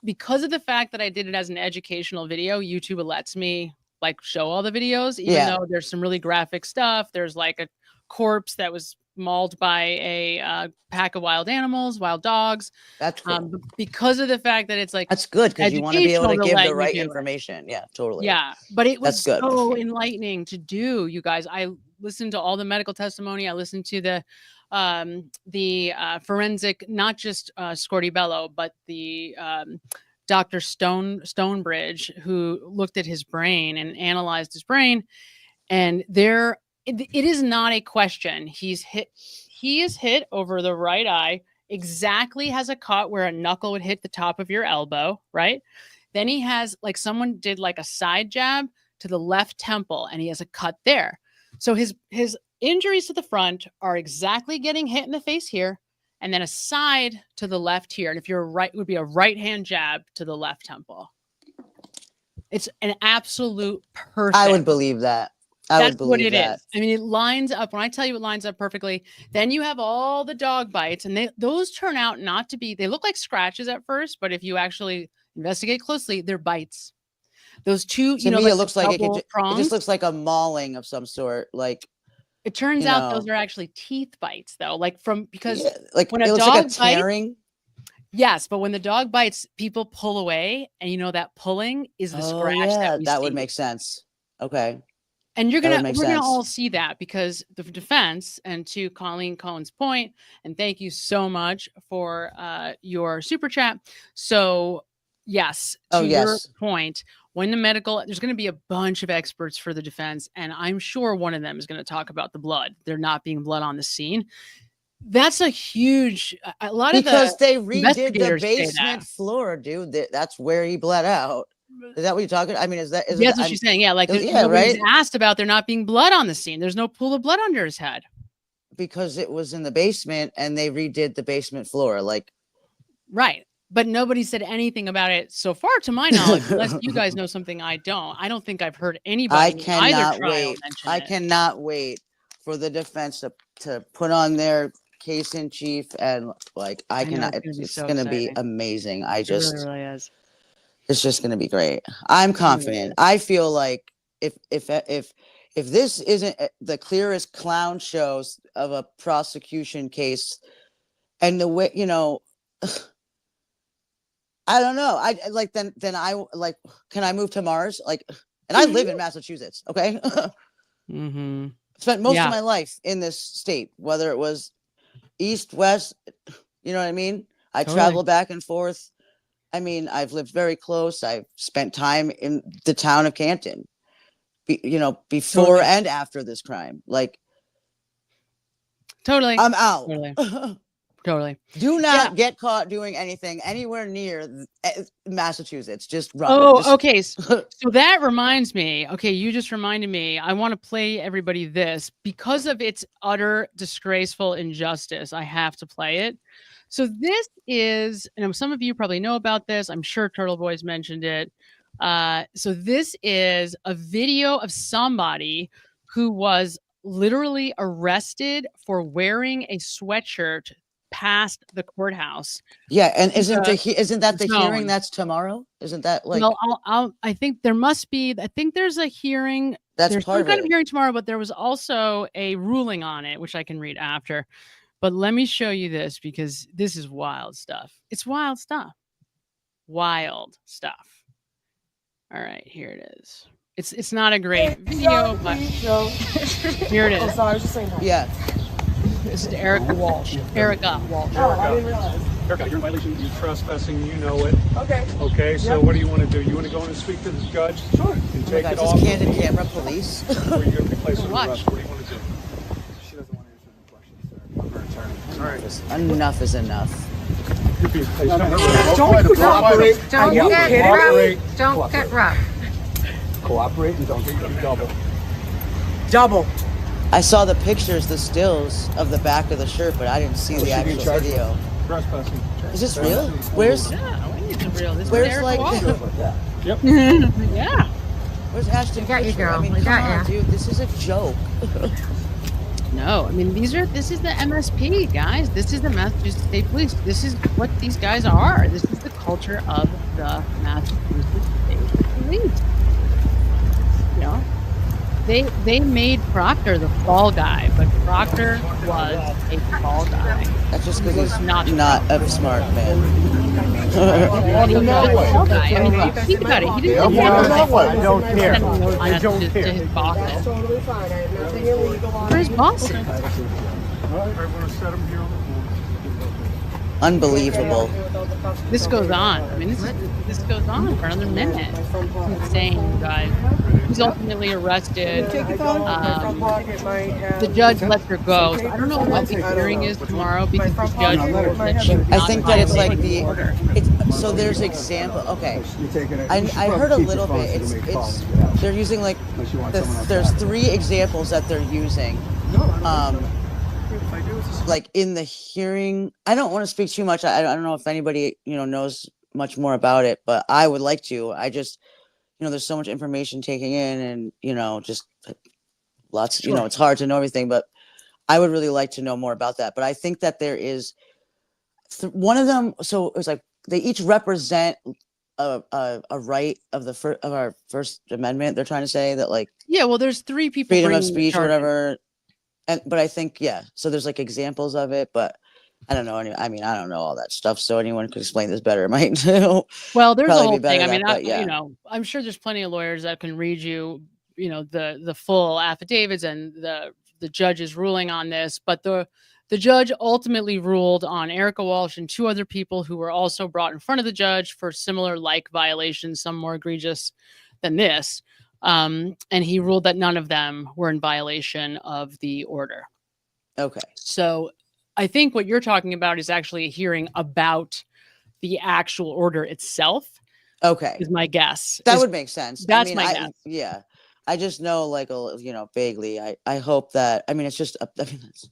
because of the fact that I did it as an educational video, YouTube lets me like show all the videos, even though there's some really graphic stuff. There's like a corpse that was mauled by a pack of wild animals, wild dogs. That's cool. Because of the fact that it's like that's good because you want to be able to give the right information. Yeah, totally. Yeah, but it was so enlightening to do, you guys. I listened to all the medical testimony. I listened to the forensic, not just Scorty Bello, but the Dr. Stonebridge, who looked at his brain and analyzed his brain. And it is not a question. He is hit over the right eye, exactly has a cut where a knuckle would hit the top of your elbow, right? Then he has like someone did like a side jab to the left temple and he has a cut there. So his injuries to the front are exactly getting hit in the face here, and then a side to the left here. And if you're right, it would be a right hand jab to the left temple. It's an absolute perfect. I would believe that. That's what it is. I mean, it lines up. When I tell you it lines up perfectly, then you have all the dog bites, and those turn out not to be. They look like scratches at first, but if you actually investigate closely, they're bites. Those two, to me, like it looks like it just looks like a mauling of some sort. Like it turns out those are actually teeth bites, though. Like because like when it a looks dog like a tearing. Yes, but when the dog bites, people pull away, and that pulling is the scratch. Yeah, that would make sense. Okay. And we're gonna all see that because the defense, and to Colleen Cohen's point, and thank you so much for your super chat. So yes, to your point, when there's going to be a bunch of experts for the defense, and I'm sure one of them is going to talk about the blood. There not being blood on the scene. That's a huge, because they redid the basement floor, dude. That's where he bled out. Is that what you're talking? I mean, that's what she's saying. Yeah, like nobody's asked about there not being blood on the scene. There's no pool of blood under his head because it was in the basement and they redid the basement floor. Like, right. But nobody said anything about it so far, to my knowledge, unless you guys know something I don't. I don't think I've heard anybody. I cannot wait for the defense to put on their case in chief, and like I cannot. It's going to be amazing. It really is. It's just going to be great. I'm confident. I feel like if this isn't the clearest clown shows of a prosecution case, and the way I don't know. I like then I like. Can I move to Mars? Like, and I live in Massachusetts. Okay. Spent most of my life in this state, whether it was east, west. You know what I mean? I travel back and forth. I mean, I've lived very close. I've spent time in the town of Canton, before and after this crime. Like, totally, I'm out. Totally. Do not get caught doing anything anywhere near Massachusetts. Just run. Oh, okay. So that reminds me. Okay, you just reminded me. I want to play everybody this because of its utter disgraceful injustice. I have to play it. So this is, and some of you probably know about this. I'm sure Turtle Boy's mentioned it. So this is a video of somebody who was literally arrested for wearing a sweatshirt past the courthouse. Yeah, and isn't that the zone. hearing that's tomorrow? Isn't that like? Well, I think there must be. I think there's a hearing. That's there's part some of kind it. of hearing tomorrow, but there was also a ruling on it, which I can read after. But let me show you this because this is wild stuff. It's wild stuff. Wild stuff. All right, here it is. It's not a great video, but here it is. Oh, sorry, I was just saying that. Yeah. This is Erica Walsh. Erica Walsh. Oh, I didn't realize. Erica, you're in violation. You're trespassing. You know it. Okay. Okay. So what do you want to do? You want to go in and speak to the judge? Sure. And Oh my take God, it this off. candid camera police. Or you're going to be placed under Watch. arrest. What do you want to do? She doesn't want to answer any questions, sir. I'm her attorney. All right. Enough is enough. You're being placed under arrest. Don't cooperate. Don't get rough. Don't get rough. Cooperate and don't get double. Double. I saw the pictures, the stills of the back of the shirt, but I didn't see the actual video. Trespassing. Is this real? Where's Yeah, it's real. This is where's Erica like Walsh. Yep. Yeah. where's Ashton? We got you, Kutcher? girl. I mean, We come got on, ya. dude. This is a joke. No, I mean this is the MSP, guys. This is the Massachusetts State Police. This is what these guys are. This is the culture of the Massachusetts State Police. You know, they made Proctor the fall guy, but Proctor was a fall guy. That's just because he's Not not a smart man. He was a fall guy. I mean, think about it. He didn't I don't care. I don't care. To his bosses. Totally fine. I have nothing illegal on For his bosses. All right, I want to set him here on the floor. Unbelievable. This goes on. I mean, this goes on for another minute. It's insane, you guys. He's ultimately arrested. The judge lets her go. So I don't know what the hearing is tomorrow because the judge ruled that she would I not think that it's like violate the order. so there's example. Okay, I heard a little bit. It's they're using like there's 3 examples that they're using. Like in the hearing, I don't want to speak too much. I don't know if anybody knows much more about it, but I would like to. I just there's so much information taking in, and just lots. Sure. It's hard to know everything, but I would really like to know more about that. But I think that there is one of them. So it was like they each represent a right of of our First Amendment. They're trying to say that like Yeah, well, there's 3 people. freedom of bringing the speech or charges. whatever. But I think so there's like examples of it, but I don't know. I mean, I don't know all that stuff, so anyone could explain this better. It might Well, there's a probably whole be better thing. I at mean, that, but I'm sure there's plenty of lawyers that can read you, the full affidavits and the judge's ruling on this. But the judge ultimately ruled on Erica Walsh and 2 other people who were also brought in front of the judge for similar like violations, some more egregious than this. And he ruled that none of them were in violation of the order. Okay. So I think what you're talking about is actually a hearing about the actual order itself. Okay. Is my guess. That would make sense. That's my guess. Yeah. I just know like, vaguely, I hope that, it's just, it's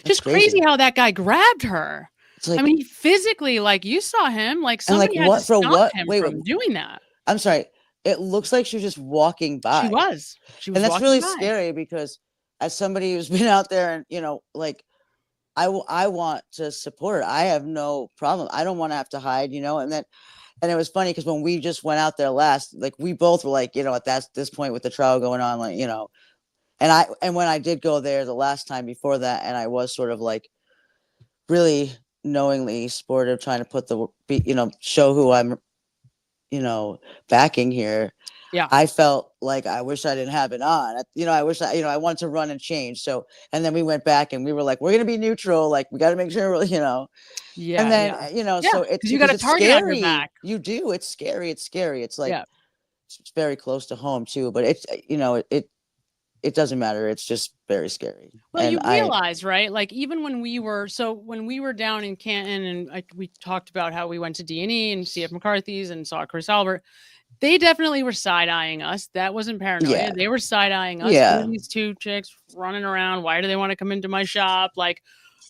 Just crazy how that guy grabbed her. It's like, I mean, physically, like you saw him, like and like somebody had what to for stop what? him Wait, from doing that. I'm sorry. It looks like she was just walking by. She was. And that's walking really by. scary because as somebody who's been out there and, like, I want to support her. I have no problem. I don't want to have to hide, and it was funny because when we just went out there last, like we both were like, at this point with the trial going on, like, and when I did go there the last time before that, and I was sort of like really knowingly sportive, trying to put show who I'm, backing here. Yeah. I felt like I wish I didn't have it on. I wish I wanted to run and change. So, and then we went back and we were like, we're going to be neutral. Like, we got to make sure we're, Yeah. and then, so it's, you got a because it's target on your scary. back. You do. It's scary. It's scary. It's like, Yeah. it's very close to home too, but it's, it doesn't matter. It's just very scary. Well, and you realize, right? Like even when we were down in Canton and we talked about how we went to D&E and CF McCarthy's and saw Chris Albert, they definitely were side-eyeing us. That wasn't paranoia. Yeah. They were side-eyeing us. Yeah. Who are these two chicks running around? Why do they want to come into my shop? Like,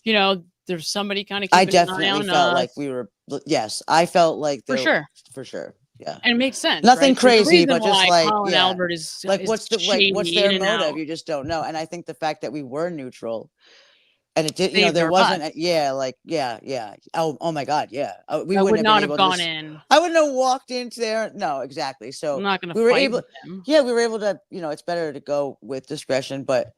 you know, there's somebody kind of I keeping an eye definitely on felt us. like we were. Yes, I felt like For sure. For sure. Yeah. And it makes sense. Nothing right? There's a crazy, reason but just why like Colin yeah. Albert is like is what's shady their in and motive? out. You just don't know. And I think the fact that we were neutral, and it did, Saved there our wasn't. butts. Yeah. Oh my God, yeah. We I would wouldn't not have have been able gone to in. I wouldn't have walked into there. No, exactly. So I'm not going we to were fight able. with them. Yeah, we were able to. It's better to go with discretion, but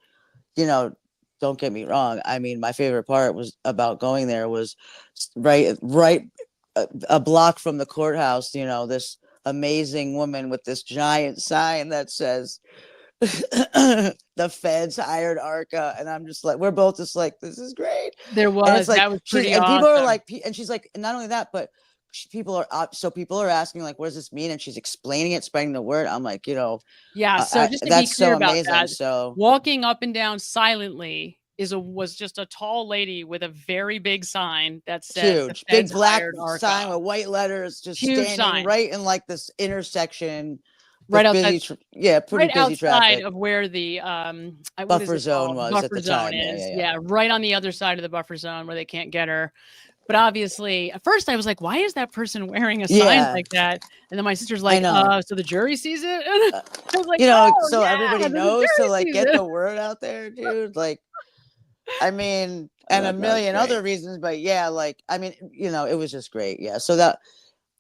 don't get me wrong. I mean, my favorite part was about going there was right a block from the courthouse. This amazing woman with this giant sign that says the feds hired ARCA, and I'm just like, we're both just like, this is great. There was, and it's like, that was pretty and awesome. people are like, and she's like, and not only that, but people are asking like, what does this mean? And she's explaining it, spreading the word. I'm like, yeah. So just to be that's clear so about amazing. that, So walking up and down silently was just a tall lady with a very big sign that said huge, big black sign with white letters, just huge standing sign. right in like this intersection. Right outside, pretty busy outside traffic. of where the buffer zone was buffer at the zone time. is. Yeah, right on the other side of the buffer zone where they can't get her. But obviously, at first I was like, "Why is that person wearing a sign like that?" And then my sister's like, "So the jury sees it." And I was like, so yeah, everybody the knows to jury like sees get it. the word out there, dude. Like, I mean, and a million other reasons, but yeah, like, I mean, it was just great. Yeah, so that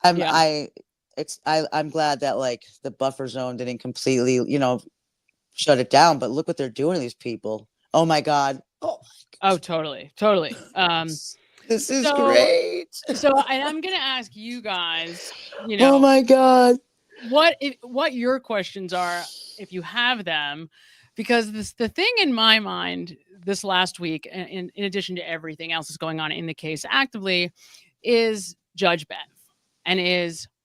I'm glad that like the buffer zone didn't completely, shut it down. But look what they're doing to these people. Oh my God. Oh, totally. This is great. So I'm gonna ask you guys, oh my God, what your questions are if you have them, because the thing in my mind this last week, in addition to everything else that's going on in the case actively, is Judge Bev, and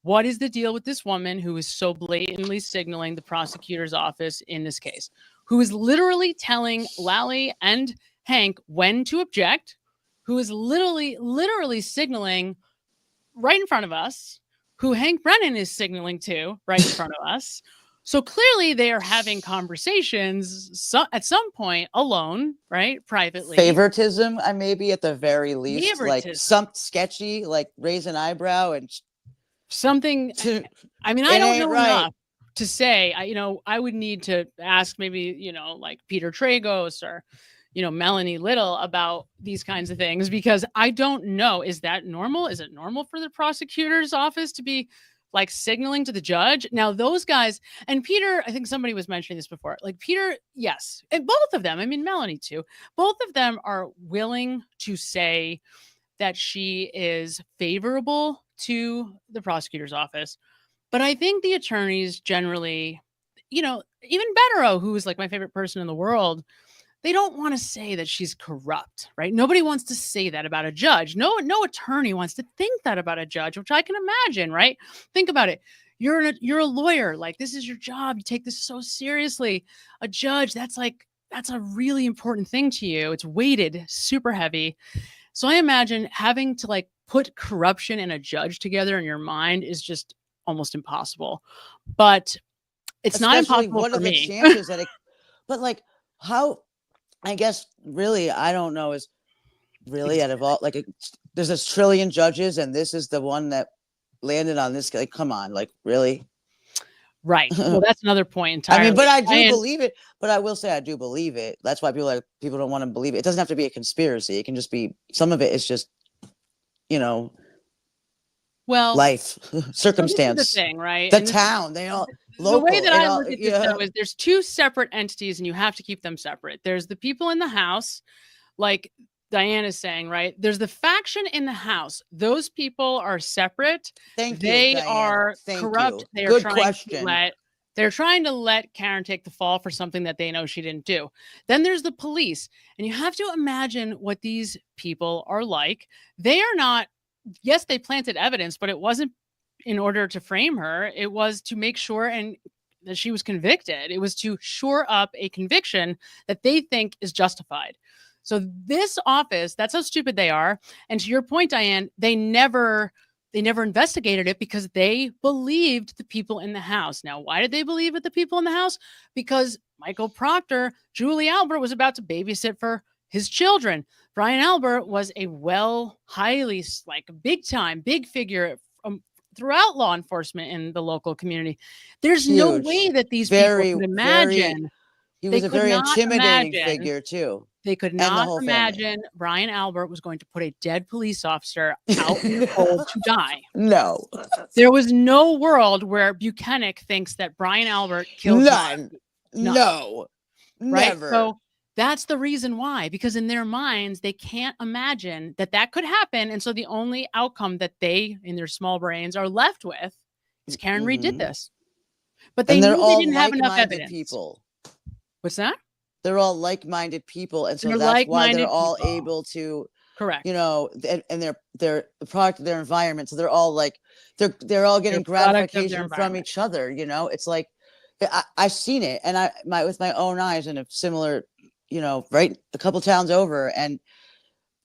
what is the deal with this woman who is so blatantly signaling the prosecutor's office in this case, who is literally telling Lally and Hank when to object, who is literally signaling right in front of us, who Hank Brennan is signaling to right in front of us. So clearly they are having conversations at some point alone, right? Privately. Favoritism, maybe at the very least, like some sketchy, like raise an eyebrow and something. I mean, I don't know enough to say. I would need to ask maybe, like Peter Tragos or Melanie Little about these kinds of things, because I don't know. Is that normal? Is it normal for the prosecutor's office to be like signaling to the judge? Now, those guys, and Peter, I think somebody was mentioning this before, like Peter, yes, and both of them, I mean, Melanie too, both of them are willing to say that she is favorable to the prosecutor's office. But I think the attorneys generally, even Bettero, who is like my favorite person in the world, they don't want to say that she's corrupt, right? Nobody wants to say that about a judge. No attorney wants to think that about a judge, which I can imagine, right? Think about it. You're a lawyer. Like, this is your job. You take this so seriously. A judge, that's a really important thing to you. It's weighted super heavy. So I imagine having to like put corruption and a judge together in your mind is just almost impossible. But it's not impossible what for are me. The chances that but like how, I guess really, I don't know, is really out of all, like there's a trillion judges and this is the one that landed on this. Like, come on, like really? Right. Well, that's another point entirely. I mean, but I do believe it. But I will say I do believe it. That's why people don't want to believe it. It doesn't have to be a conspiracy. It can just be, some of it is just, life, circumstance. This is the thing, right? The town, they all local. The way that I look at this though is there's two separate entities and you have to keep them separate. There's the people in the house, like Diane is saying, right? There's the faction in the house. Those people are separate. They are corrupt. They are they're trying to let Karen take the fall for something that they know she didn't do. Then there's the police. And you have to imagine what these people are like. They are not, yes, they planted evidence, but it wasn't in order to frame her. It was to make sure and that she was convicted. It was to shore up a conviction that they think is justified. So this office, that's how stupid they are. And to your point, Diane, they never investigated it because they believed the people in the house. Now, why did they believe it, the people in the house? Because Michael Proctor, Julie Albert was about to babysit for his children. Brian Albert was a highly, like big figure throughout law enforcement in the local community. There's no way that these people could imagine. He was a very intimidating figure too. They could not imagine Brian Albert was going to put a dead police officer out in the cold to die. No. There was no world where Buchanan thinks that Brian Albert killed None. No. Right? Never. So that's the reason why, because in their minds, they can't imagine that could happen. And so the only outcome that they, in their small brains, are left with is Karen Reed did this. But they knew they didn't have enough evidence. People. What's that? They're all like-minded people, and so that's why they're all able to, correct, and they're a product of their environment. So they're all like, they're all getting gratification from each other. It's like I've seen it, and with my own eyes in a similar, right, a couple towns over, and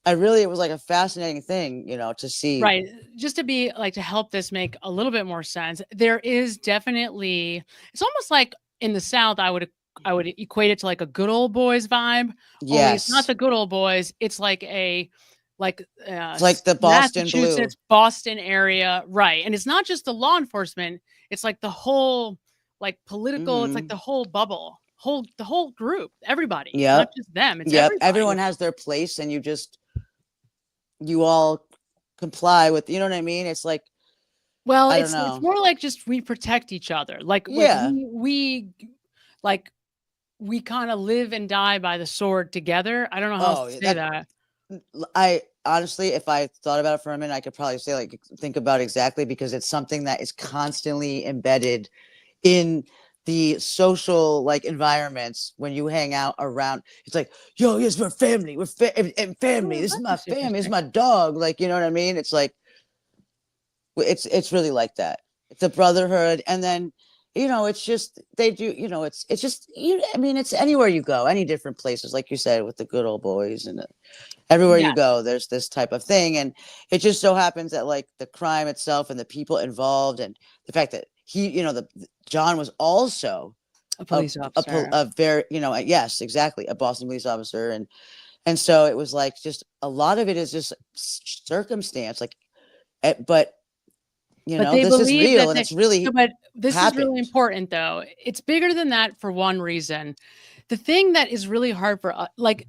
it was like a fascinating thing, to see. Right, just to help this make a little bit more sense. There is definitely, it's almost like in the South, I would equate it to like a good old boys vibe. Yes. Only it's not the good old boys. It's like it's like the Boston Blue, Boston area. Right. And it's not just the law enforcement. It's like the whole like political, it's like the whole bubble, the whole group, everybody. Yeah. Not just them. It's everybody. Everyone has their place, and you all comply with, you know what I mean? It's like, well, it's more like just we protect each other. Like, we kind of live and die by the sword together. I don't know how else to say that. I honestly, if I thought about it for a minute, I could probably say think about exactly, because it's something that is constantly embedded in the social environments when you hang out around. It's like, yo, yes, we're family. And family. This is my family. This is my dog. You know what I mean? It's like, it's really like that. It's a brotherhood. And then, it's just, they do, it's just, it's anywhere you go, any different places, like you said, with the good old boys, and everywhere you go, there's this type of thing. And it just so happens that the crime itself and the people involved, and the fact that John was also a police officer, a very, yes, exactly, a Boston police officer. And so it was just a lot of it is just circumstance, but this is real, and it's really. No, but this is really important, though. It's bigger than that for one reason. The thing that is really hard for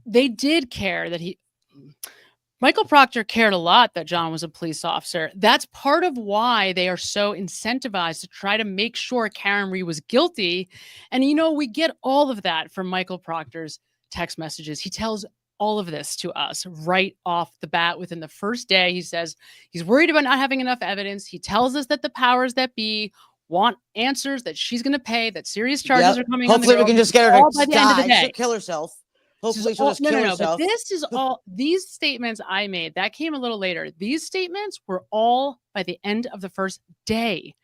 they did care that Michael Proctor cared a lot that John was a police officer. That's part of why they are so incentivized to try to make sure Karen Reed was guilty. And, we get all of that from Michael Proctor's text messages. He tells all of this to us right off the bat. Within the first day, he says he's worried about not having enough evidence. He tells us that the powers that be want answers, that she's going to pay, that serious charges are coming. Hopefully we can just get her to by the end of the day. She'll kill herself. Hopefully she'll just kill herself. But this is all, these statements I made, that came a little later. These statements were all by the end of the first day.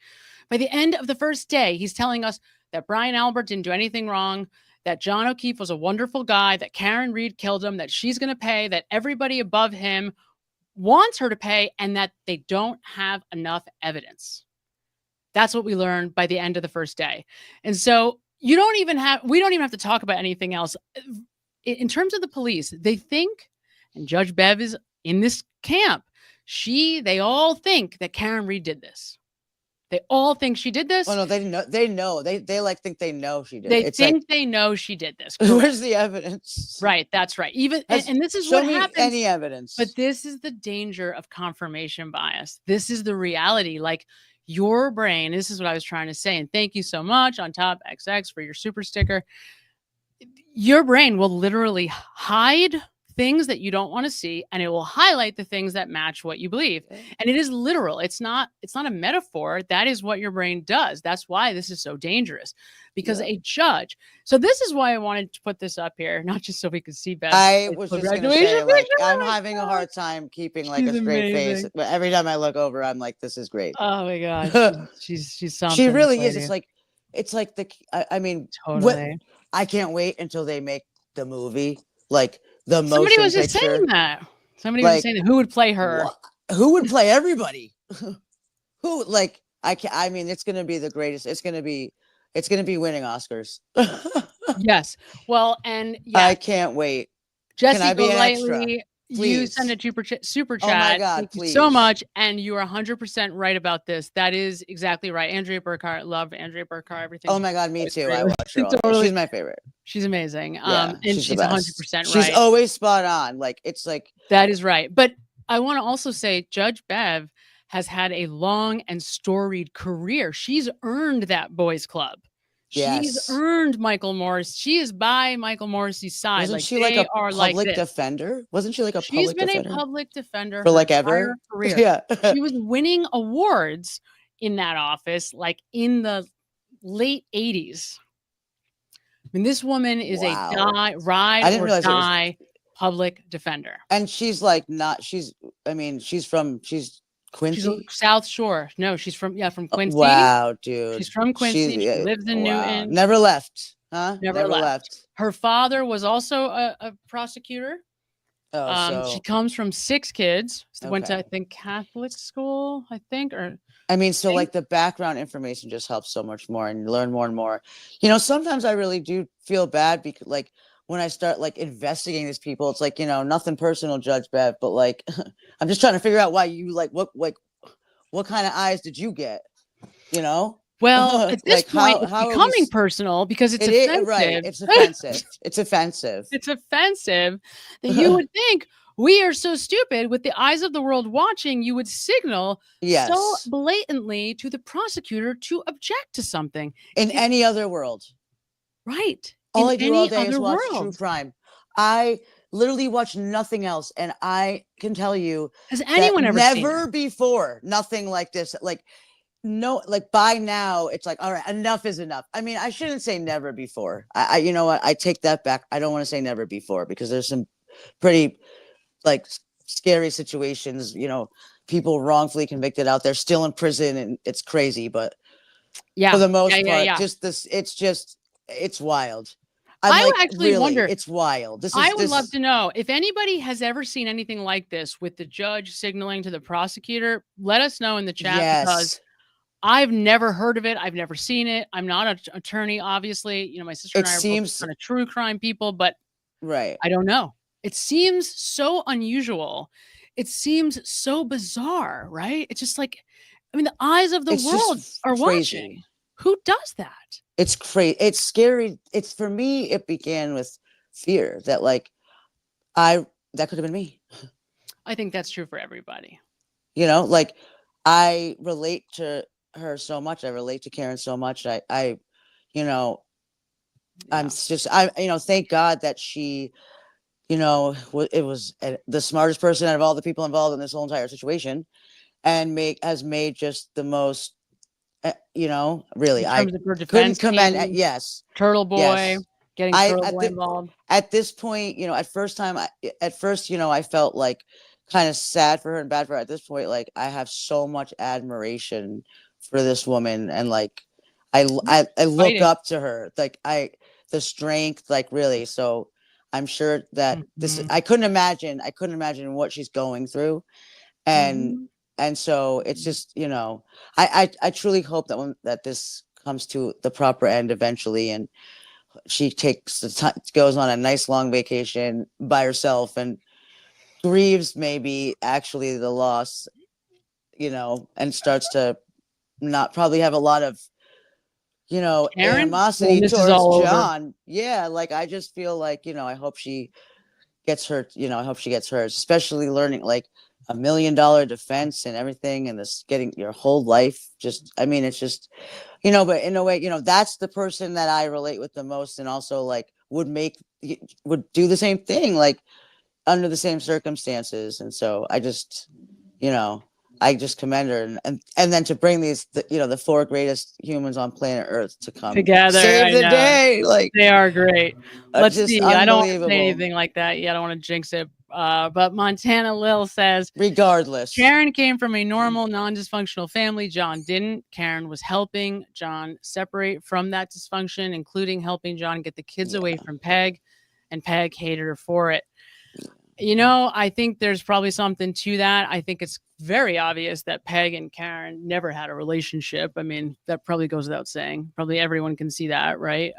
By the end of the first day, he's telling us that Brian Albert didn't do anything wrong, that John O'Keefe was a wonderful guy, that Karen Reed killed him, that she's going to pay, that everybody above him wants her to pay, and that they don't have enough evidence. That's what we learned by the end of the first day. And so we don't even have to talk about anything else. In terms of the police, they think, and Judge Bev is in this camp, they all think that Karen Reed did this. They all think she did this. Oh no, they know. They think they know she did. They know she did this. Where's the evidence? Right, that's right. And this is what happens. Any evidence? But this is the danger of confirmation bias. This is the reality. Your brain. This is what I was trying to say. And thank you so much on Top XX for your super sticker. Your brain will literally hide things that you don't want to see, and it will highlight the things that match what you believe. And it is literal. It's not a metaphor. That is what your brain does. That's why this is so dangerous, because a judge. So this is why I wanted to put this up here, not just so we could see Beth. I was just going to say, I'm having a hard time keeping a straight face, but every time I look over, I'm like, this is great. Oh my God. She's something. She really is. It's it's like I mean, Totally. I can't wait until they make the movie, like the Somebody motion was just picture. saying that. Somebody was Like, saying that. Who would play her? Who would play everybody? Who, like, I mean, it's gonna be the greatest. It's gonna be winning Oscars. Yes. Well, and yeah, I can't wait. Jesse Can I be an extra? Golightly, you Please. send a super Oh my chat. God, Thank you please. so much. And you are 100% right about this. That is exactly right. Andrea Burkhart, love Andrea Burkhart, everything. Oh my God, me too. I watch her all day. Totally. She's my favorite. She's amazing. Yeah, and she's 100% right. She's always spot on. Like, it's like, that is right. But I want to also say Judge Bev has had a long and storied career. She's earned that boys club. She's earned Michael Morris. She is by Michael Morrissey's side. Wasn't like she like a public this. defender? Wasn't she like a She's public been defender? a public defender For her like entire ever? career. Yeah. She was winning awards in that office like in the late 80s. I mean, this woman is a ride or die public defender. And she's like she's Quincy. She's South Shore. No, she's from Quincy. Wow, dude. She's from Quincy. She lives in Newton. Never left. Huh? Never left. Her father was also a prosecutor. She comes from 6 kids. Went to, I think, Catholic school, I mean, so like the background information just helps so much more, and you learn more and more. Sometimes I really do feel bad because like when I start like investigating these people, it's like, nothing personal, Judge Bev, but like, I'm just trying to figure out why you what kind of eyes did you get? Well, at this point, it's becoming personal because it's offensive. Right. It's offensive. It's offensive. It's offensive that you would think we are so stupid with the eyes of the world watching. You would signal so blatantly to the prosecutor to object to something. In any other world. Right. All I do all day is watch true crime. I literally watch nothing else. And I can tell you, has anyone ever never before, nothing like this, like, no, like by now it's like, all right, enough is enough. I mean, I shouldn't say never before. I you know what? I take that back. I don't want to say never before because there's some pretty like scary situations, people wrongfully convicted out there still in prison and it's crazy. But for the most part, just this, it's wild. I actually wonder. It's wild. I would love to know if anybody has ever seen anything like this with the judge signaling to the prosecutor. Let us know in the chat because I've never heard of it. I've never seen it. I'm not an attorney, obviously. My sister and I are both kind of true crime people, but I don't know. It seems so unusual. It seems so bizarre, right? It's just like, the eyes of the world are watching. Who does that? It's crazy. It's scary. It's for me, it began with fear that like, that could have been me. I think that's true for everybody. Like I relate to her so much. I relate to Karen so much. I'm just, thank God that she, it was the smartest person out of all the people involved in this whole entire situation and has made just the most, really, I couldn't commend. Yes. Turtle Boy, getting Turtle Boy involved. At this point, at first, I felt like kind of sad for her and bad for her. At this point, like I have so much admiration for this woman, and like I look up to her, like the strength, like really. So I'm sure that I couldn't imagine what she's going through, and so it's just I truly hope that this comes to the proper end eventually, and she takes the time, goes on a nice long vacation by herself and grieves maybe actually the loss, and starts to not probably have a lot of animosity towards John. Yeah, like I just feel like I hope she gets hurt. I hope she gets hurt, especially learning like $1 million defense and everything, and this getting your whole life. It's just but in a way, that's the person that I relate with the most, and also like would do the same thing like under the same circumstances. And so I just I just commend her, and then to bring these, the 4 greatest humans on planet Earth to come together, save the day. Like they are great. Let's see. I don't want to say anything like that. Yeah, I don't want to jinx it. But Montana Lil says, regardless, Karen came from a normal, non-dysfunctional family. John didn't. Karen was helping John separate from that dysfunction, including helping John get the kids away from Peg, and Peg hated her for it. You know, I think there's probably something to that. I think it's very obvious that Peg and Karen never had a relationship. I mean, that probably goes without saying. Probably everyone can see that, right?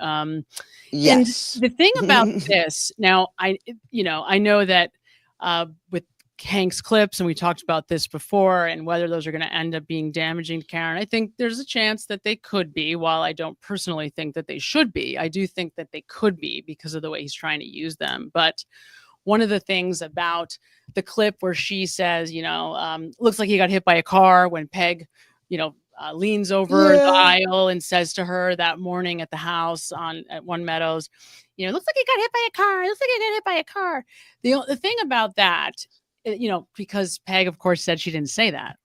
Yes. And the thing about this, now, I know that with Hank's clips, and we talked about this before, and whether those are going to end up being damaging to Karen, I think there's a chance that they could be. While I don't personally think that they should be, I do think that they could be because of the way he's trying to use them. But one of the things about the clip where she says, looks like he got hit by a car, when Peg, leans over the aisle and says to her that morning at the house at One Meadows, looks like he got hit by a car. Looks like he got hit by a car. The thing about that, because Peg, of course, said she didn't say that.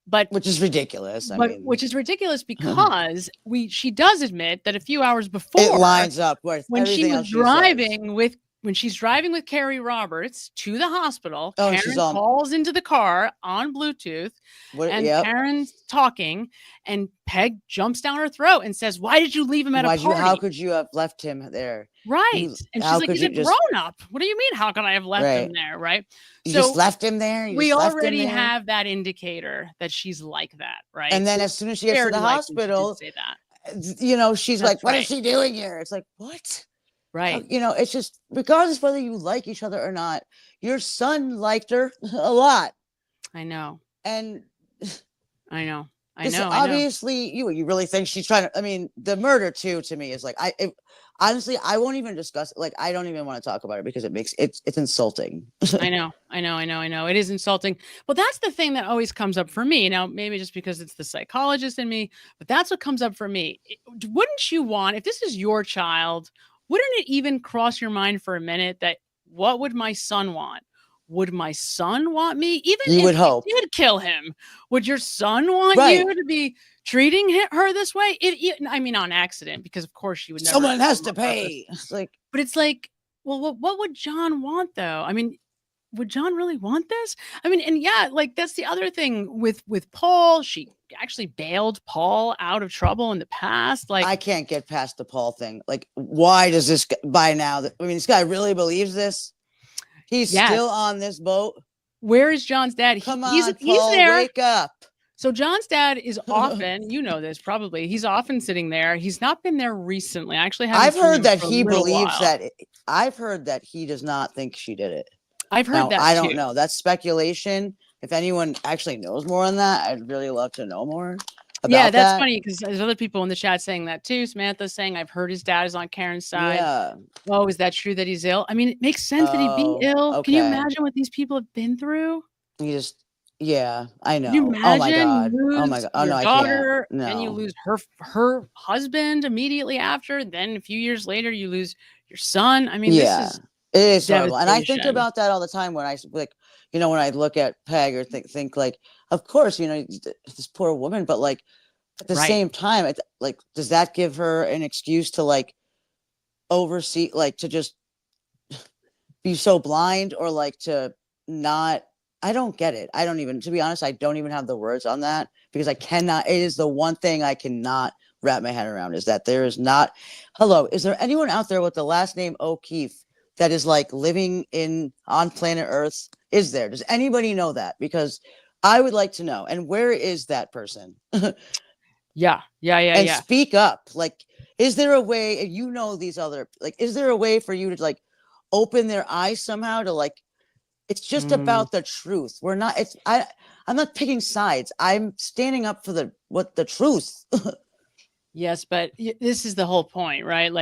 But which is ridiculous. Which is ridiculous because she does admit that a few hours before it lines up with when she was driving with. When she's driving with Carrie Roberts to the hospital, Karen calls into the car on Bluetooth, Karen's talking, and Peg jumps down her throat and says, "Why did you leave him at a party? How could you have left him there?" Right. And she's like, "He's a grown-up. What do you mean, how could I have left him there?" Right. You just left him there? We already have that indicator that she's like that, right? And then as soon as she gets to the hospital, say that. She's like, "What is she doing here?" It's like, what? Right. It's just, regardless whether you like each other or not, your son liked her a lot. I know. And I know. Obviously, you really think she's trying to, the murder too, to me, is like, honestly, I won't even discuss it. Like, I don't even want to talk about it because it's insulting. I know. It is insulting. Well, that's the thing that always comes up for me. Now, maybe just because it's the psychologist in me, but that's what comes up for me. Wouldn't you want, if this is your child, wouldn't it even cross your mind for a minute that what would my son want? Would my son want me? Even you if would hope. You did kill him, would your son want you to be treating her this way? On accident, because of course she would never. Someone has to pay. But it's like, well, what would John want though? Would John really want this? That's the other thing with Paul. She actually bailed Paul out of trouble in the past. Like, I can't get past the Paul thing. Like, why does this by now? This guy really believes this. He's still on this boat. Where is John's dad? Come on, he's Paul, there. wake up. So John's dad is often, you know this probably. He's often sitting there. He's not been there recently. I actually haven't. I've heard that he believes that. I've heard that he does not think she did it. I've heard that. I don't know. That's speculation. If anyone actually knows more on that, I'd really love to know more about that. That's funny because there's other people in the chat saying that too. Samantha's saying, I've heard his dad is on Karen's side. Yeah. Oh, is that true that he's ill? It makes sense that he'd be ill. Okay. Can you imagine what these people have been through? I know. Can you imagine? Oh my god. Oh my god. Oh your no, daughter, I can't. No. And you lose her husband immediately after. Then a few years later, you lose your son. This is. It is horrible. And I think about that all the time when I when I look at Peg or think like, of course, this poor woman, but like at the same time, does that give her an excuse to oversee, to just be so blind or to not, I don't get it. To be honest, I don't even have the words on that because it is the one thing I cannot wrap my head around is that there is not, is there anyone out there with the last name O'Keefe that is living on planet Earth? Does anybody know that? Because I would like to know. And where is that person? Yeah. And speak up. Is there a way, these other, is there a way for you to open their eyes somehow to it's just about the truth. We're not, I'm not picking sides. I'm standing up for the truth. Yes, but this is the whole point, right?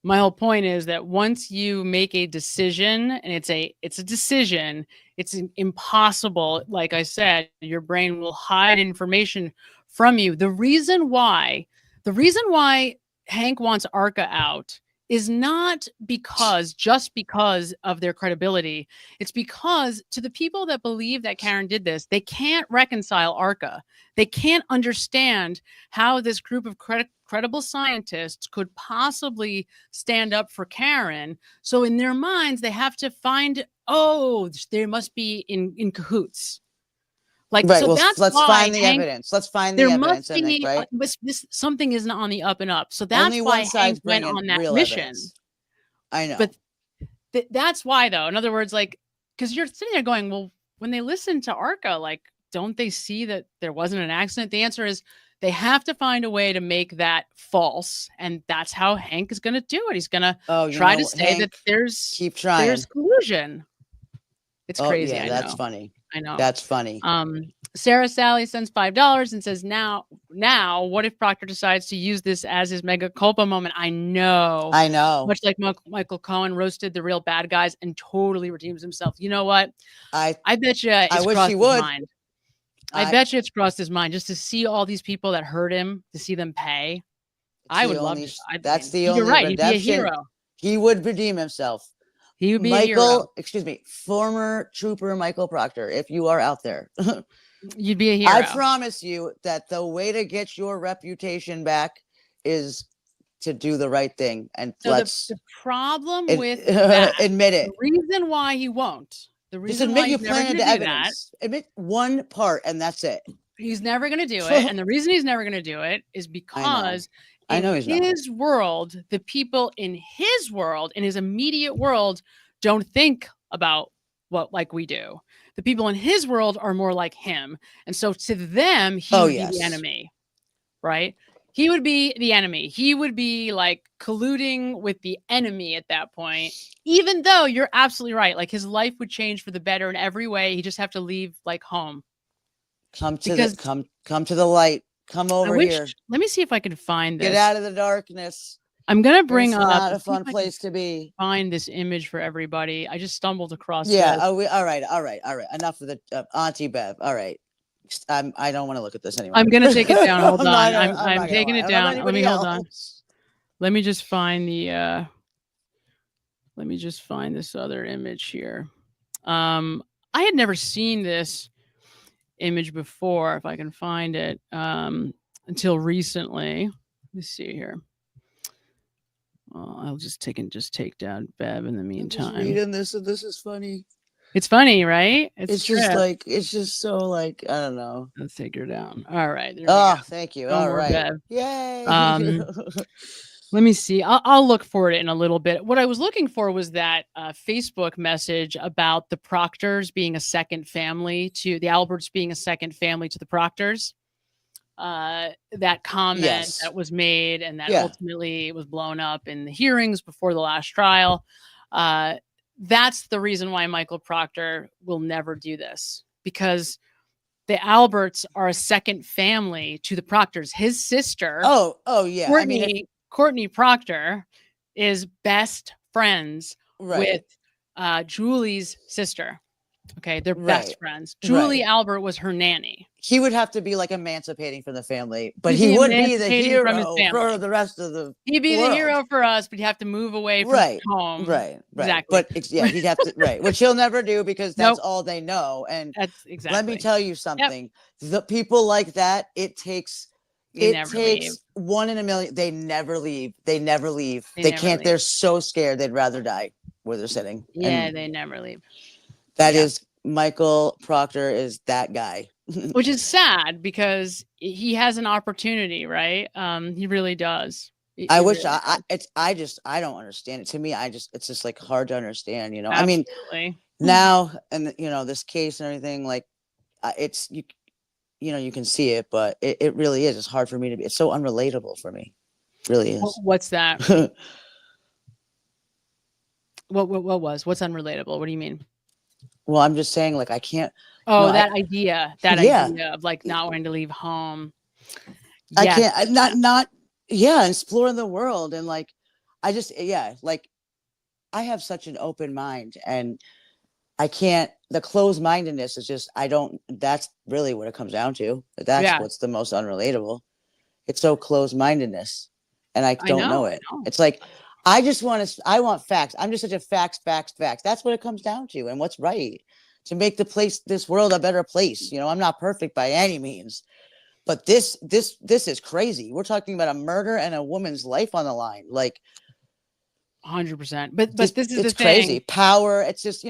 My whole point is that once you make a decision and it's a decision, it's impossible. Like I said, your brain will hide information from you. The reason why Hank wants Arca out is not just because of their credibility. It's because to the people that believe that Karen did this, they can't reconcile ARCA. They can't understand how this group of credible scientists could possibly stand up for Karen. So in their minds, they have to find, they must be in cahoots. Like, right. so Well, that's let's why find the Hank, evidence. Let's find the there evidence. must be right? something isn't on the up and up. So that's Only why one side's Hank went bringing on that real mission. evidence. I know. But that's why, though. In other words, like, because you're sitting there going, well, when they listen to ARCA, like, don't they see that there wasn't an accident? The answer is they have to find a way to make that false. And that's how Hank is going to do it. He's going to try to say Hank, that there's collusion. It's crazy. Yeah, I that's know. funny. I know. That's funny. Sarah Sally sends $5 and says, now, what if Proctor decides to use this as his mega culpa moment? I know. Much like Michael Cohen roasted the real bad guys and totally redeems himself. You know what? I bet you it's crossed his mind. I bet you it's crossed his mind just to see all these people that hurt him, to see them pay. I would love to. That's the only redemption. He'd be a hero. He would redeem himself. He would be a hero. Former trooper Michael Proctor, if you are out there. You'd be a hero. I promise you that the way to get your reputation back is to do the right thing. And so the problem with that, admit it. The reason why he won't. The reason admit why you planted the evidence. Admit one part, and that's it. He's never going to do it. And the reason he's never going to do it is because in his world, the people in his world, in his immediate world, don't think about what like we do. The people in his world are more like him. And so to them, he would be the enemy, right? He would be the enemy. He would be like colluding with the enemy at that point, even though you're absolutely right. Like his life would change for the better in every way. He just have to leave like home. Come to the light. Come over here. Let me see if I can find this. Get out of the darkness. I'm going to bring up. It's not a fun place to be. Find this image for everybody. I just stumbled across this. All right. Enough of the Auntie Bev. All right. I don't want to look at this anymore. I'm going to take it down. Hold on. I'm taking it down. Let me hold on. Let me just find the. Let me just find this other image here. I had never seen this image before, if I can find it, until recently. Let me see here. I'll just take down Bev in the meantime. I'm just reading this, and this is funny. It's funny, right? It's just so like, I don't know. Let's take her down. All right. Thank you. All right. Bev. Yay. Let me see. I'll look for it in a little bit. What I was looking for was that Facebook message about the Proctors being a second family to the Alberts being a second family to the Proctors. That comment that was made and that ultimately was blown up in the hearings before the last trial. That's the reason why Michael Proctor will never do this, because the Alberts are a second family to the Proctors. His sister, Courtney Proctor, is best friends with Julie's sister. Okay, they're best friends. Julie Albert was her nanny. He would have to be like emancipating from the family, but he would be the hero for the rest of the He'd be the hero for us, but he'd have to move away from home. Right. Exactly. But he'd have to, which he'll never do because that's all they know. And that's exactly. Let me tell you something. The people like that, it takes one in a million. They never leave. They can't. They're so scared. They'd rather die where they're sitting. Yeah, they never leave. That is Michael Proctor is that guy. Which is sad because he has an opportunity, right? He really does. I wish I don't understand it. To me, it's just like hard to understand, you know. Absolutely. I mean, now and this case and everything, like it's you can see it, but it really is. It's hard for me to be. It's so unrelatable for me. It really is. What's that? What's unrelatable? What do you mean? Well, I'm just saying, like, I can't. Idea of like not wanting to leave home. I can't. Exploring the world and like, I just like, I have such an open mind and I can't. The closed mindedness is just That's really what it comes down to. That's what's the most unrelatable. It's so closed mindedness, and I don't know it. It's like I want facts. I'm just such a facts. That's what it comes down to, and what's right to make this world a better place. You know, I'm not perfect by any means, but this is crazy. We're talking about a murder and a woman's life on the line. Like, 100%. But this is the thing. Crazy power. It's just,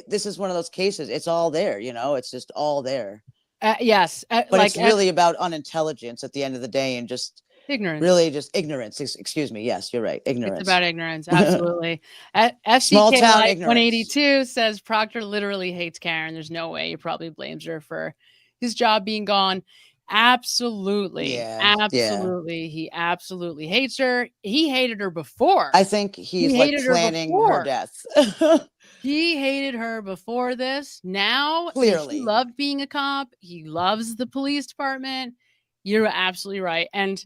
this is one of those cases. It's all there. It's just all there. Yes, but it's really about unintelligence at the end of the day, and just ignorance. Really, just ignorance. Excuse me. Yes, you're right. Ignorance. It's about ignorance. Absolutely. Small FCK town Light ignorance. 182 says Proctor literally hates Karen. There's no way. He probably blames her for his job being gone. Absolutely. Yeah. Absolutely. Yeah. He absolutely hates her. He hated her before. I think he's like planning her death. He hated her before this. Now, clearly, he loved being a cop. He loves the police department. You're absolutely right. And,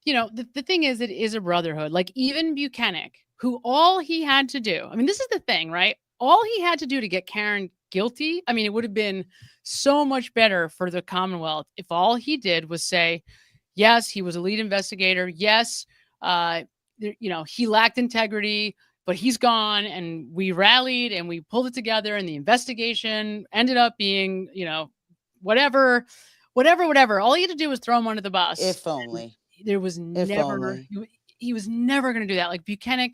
the thing is, it is a brotherhood. Like, even Buchanan, who all he had to do, I mean, this is the thing, right? All he had to do to get Karen guilty, I mean, it would have been so much better for the Commonwealth if all he did was say, yes, he was a lead investigator. Yes, he lacked integrity, but he's gone, and we rallied and we pulled it together, and the investigation ended up being, whatever. All he had to do was throw him under the bus. If only. There was he was never going to do that. Like, Buchanan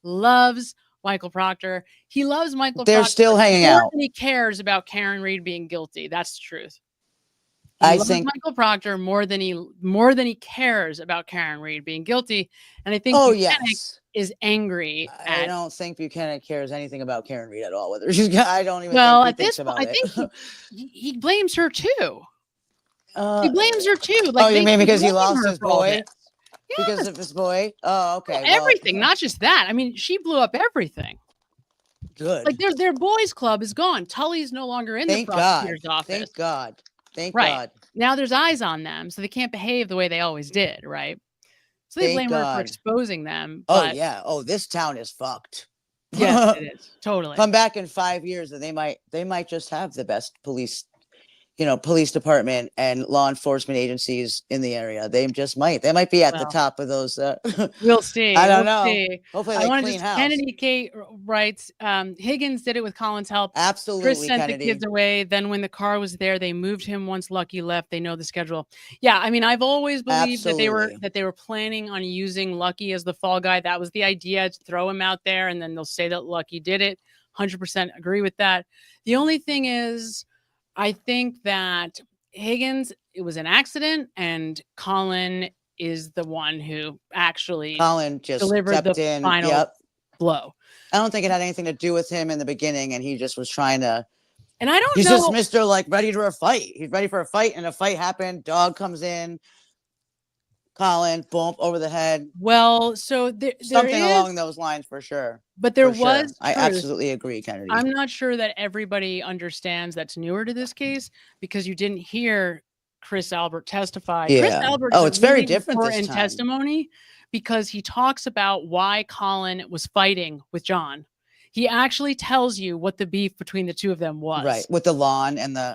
loves Michael Proctor. He loves Michael They're Proctor still hanging out. He cares about Karen Reed being guilty. That's the truth. I loves think Michael Proctor more than he cares about Karen Reed being guilty. And I think is angry. I don't think Buchanan cares anything about Karen Reed at all. Whether she's, I don't even. Well, think at this point, I think he blames her too. He blames her too. Like, you mean because he lost his boy? Yes. Because of his boy? Oh, okay. Well, everything, not just that. I mean, she blew up everything. Good. Like, their boys club is gone. Tully's no longer in the prosecutor's office. Thank God. Thank right. God. Now there's eyes on them, so they can't behave the way they always did, right? So they blame her for exposing them. But... Oh, yeah. Oh, this town is fucked. Yes, it is. Totally. Come back in 5 years and they might just have the best police department and law enforcement agencies in the area. They might be at the top of those. We'll see. I don't know. See. Hopefully they clean house. Kennedy Kate writes, Higgins did it with Colin's help. Absolutely. Chris sent Kennedy. the kids away. Then when the car was there, they moved him once Lucky left. They know the schedule. Yeah. I mean, I've always believed that they were planning on using Lucky as the fall guy. That was the idea, to throw him out there. And then they'll say that Lucky did it. 100% agree with that. The only thing is, I think that Higgins, it was an accident, and Colin is the one who actually delivered the final blow. I don't think it had anything to do with him in the beginning, and he just was trying to. And I don't know. He's just Mr. like ready for a fight. He's ready for a fight, and a fight happened. Dog comes in. Colin, bump over the head. Well, so something along those lines for sure. But there was truth. I absolutely agree, Kennedy. I'm not sure that everybody understands that's newer to this case, because you didn't hear Chris Albert testify. Yeah. Chris Albert it's very different this in time. Testimony, because he talks about why Colin was fighting with John. He actually tells you what the beef between the two of them was. Right. With the lawn and I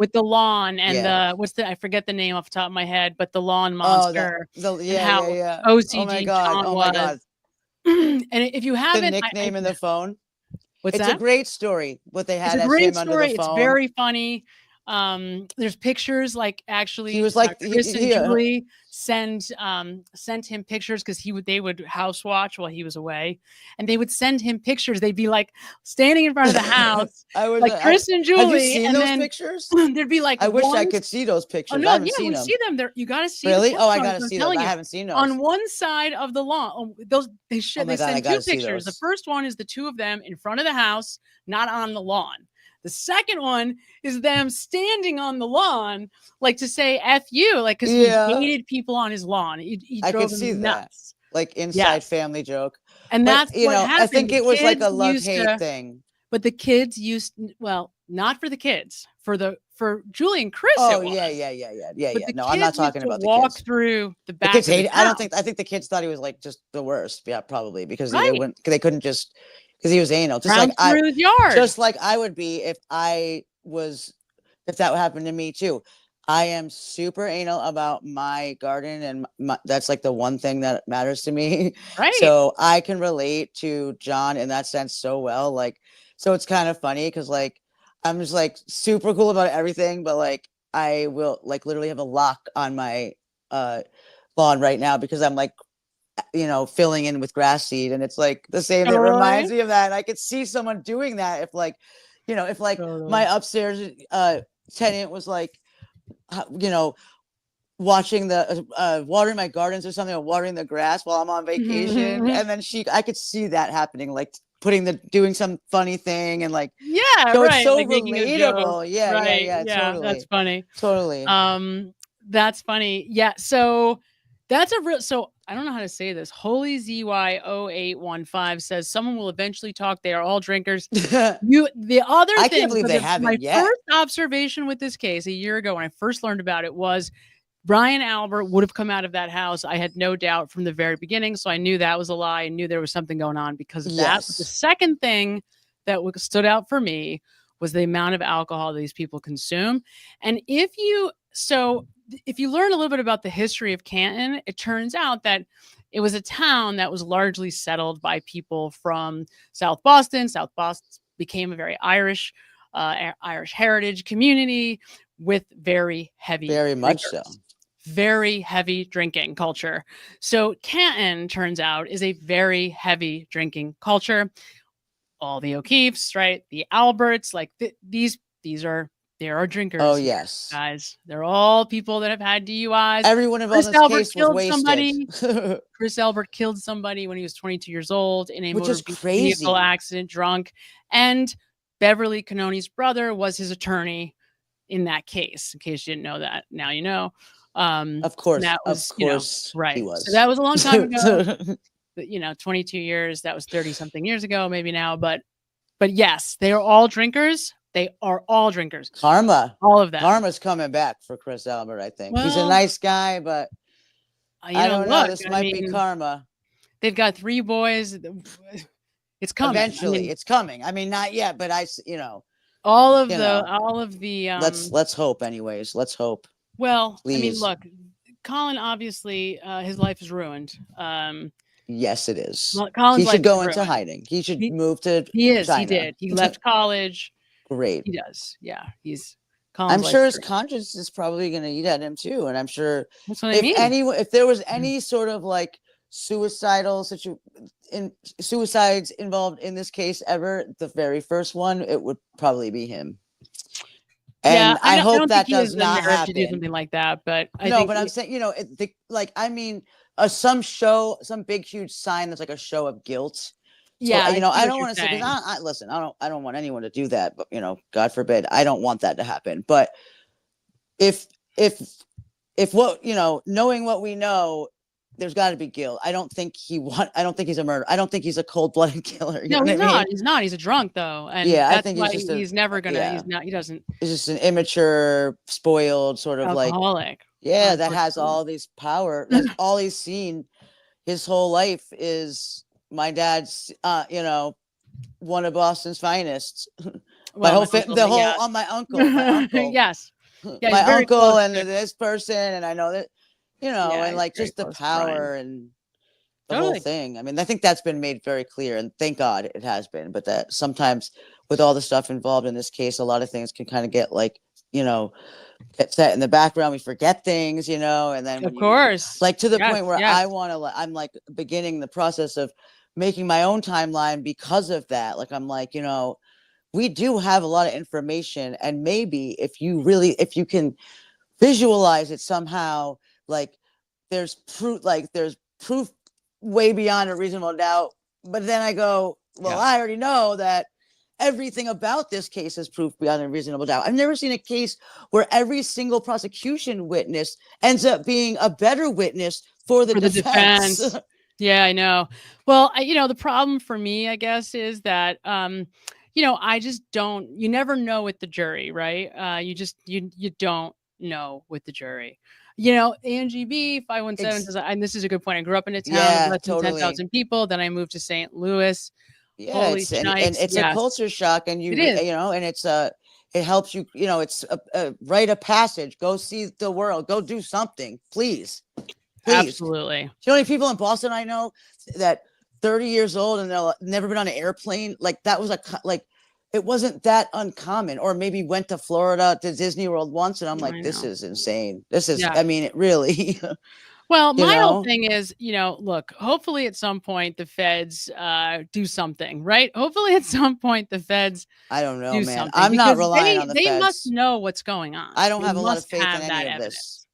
forget the name off the top of my head, but the lawn monster. OCD Oh my God. And if you haven't, the nickname in the phone. It's a great story. What they had as him under the phone. It's very funny. There's pictures, like, actually he was like Chris and Julie sent him pictures, because they would house watch while he was away, and they would send him pictures. They'd be like standing in front of the house, Chris and Julie. Have you seen those pictures? There'd be like, I wish I could see those pictures. Oh, no, we see them. There, you got to see. Really? Oh, I got to see them. I haven't seen those. On one side of the lawn, they send two pictures. The first one is the two of them in front of the house, not on the lawn. The second one is them standing on the lawn, like to say F you, like, because he hated people on his lawn. He I drove could see nuts. That. Like inside family joke. And that's what happened. I think it was like a love-hate thing. But the kids not for the kids, for Julie and Chris. Oh, yeah. No, I'm not talking about the kids. Walk through the back. The kids hated. I think the kids thought he was like just the worst. Yeah, probably, because they couldn't just. Because he was anal, just like I would be if that would happen to me too. I am super anal about my garden, and that's like the one thing that matters to me. Right. So I can relate to John in that sense so well. Like, so it's kind of funny because like I'm just like super cool about everything, but like I will like literally have a lock on my lawn right now because I'm like, filling in with grass seed, and it's like the same. It reminds me of that. And I could see someone doing that if like, if like my upstairs tenant was like, watching the watering my gardens or something, or watering the grass while I'm on vacation, and then I could see that happening, like doing some funny thing, and like so right, it's so like making a joke. relatable. Yeah, Right. yeah, totally. That's funny. Totally. That's funny. Yeah. So that's a real. So I don't know how to say this. Holy ZY0815 says someone will eventually talk. They are all drinkers. The other I thing, can't believe they haven't my yet. first observation with this case a year ago when I first learned about it was Brian Albert would have come out of that house. I had no doubt from the very beginning. So I knew that was a lie. I knew there was something going on because of that. But the second thing that stood out for me was the amount of alcohol these people consume. And if you learn a little bit about the history of Canton, it turns out that it was a town that was largely settled by people from South Boston. South Boston became a very Irish heritage community with very heavy, very heavy drinking culture. So Canton, turns out, is a very heavy drinking culture. All the O'Keefes, right? The Alberts, like there are drinkers. Oh yes, guys. They're all people that have had DUIs. Everyone involved in this case was wasted. Somebody. Chris Albert killed somebody when he was 22 years old in a motor vehicle accident, drunk. And Beverly Cannoni's brother was his attorney in that case. In case you didn't know that, now you know. Of course, right. He was. So that was a long time ago. But 22 years. That was 30 something years ago, maybe now. But yes, they are all drinkers. They are all drinkers. Karma. All of them. Karma's coming back for Chris Albert, I think. He's a nice guy, but I don't know. This might be karma. They've got 3 boys. It's coming. Eventually, it's coming. I mean, not yet, but all of the let's hope anyways. Let's hope. Well, please. I mean, look, Colin, obviously, his life is ruined. Yes, it is. Colin's he should go into hiding. He should move to China. He did. He left college. Great. He does. Yeah. I'm sure his conscience is probably going to eat at him too. And I'm sure that's what I mean. If there was any sort of like suicides involved in this case ever, the very first one, it would probably be him. And I hope that does not happen. To do something like that, but I'm saying, some big huge sign that's like a show of guilt. Yeah, so, I don't want to say, because listen, I don't want anyone to do that, but God forbid, I don't want that to happen. But if what knowing what we know, there's got to be guilt. I don't think he's a murderer. I don't think he's a cold-blooded killer. No, he's not. He's not. He's a drunk though, and I think he's never gonna. Yeah. He's not. He doesn't. He's just an immature, spoiled sort of alcoholic. That has all these power. All he's seen his whole life is my dad's, one of Boston's finest. My uncle. Yes. Yeah, my uncle and this person, and I know that, and like just the power and the whole thing. I mean, I think that's been made very clear, and thank God it has been. But that sometimes with all the stuff involved in this case, a lot of things can kind of get like, get set in the background. We forget things, and then of course, like to the point where I'm like beginning the process of making my own timeline because of that. Like, I'm like, we do have a lot of information, and maybe if you can visualize it somehow, like there's proof way beyond a reasonable doubt. But then I go, I already know that everything about this case is proof beyond a reasonable doubt. I've never seen a case where every single prosecution witness ends up being a better witness for the defense. Yeah, I know. Well, the problem for me, I guess, is that, I just don't, you never know with the jury, right? You don't know with the jury. Angie B 517 says, and this is a good point. I grew up in a town of less than 10,000 people. Then I moved to St. Louis. Yeah, it's a culture shock, and and It helps you, you know, it's a rite of passage. Go see the world. Go do something, please. Please. Absolutely. Do you know how many people in Boston I know that 30 years old and they'll never been on an airplane? Like that was like, it wasn't that uncommon. Or maybe went to Florida to Disney World once, and I'm like, this is insane. This is, I mean, it really. Well, my whole thing is, you know, look, hopefully at some point the feds do something, right? Hopefully at some point the feds I don't know, do man. something, I'm not because relying on the they feds. must know what's going on. I don't They have a lot of must faith in have that any of evidence. this.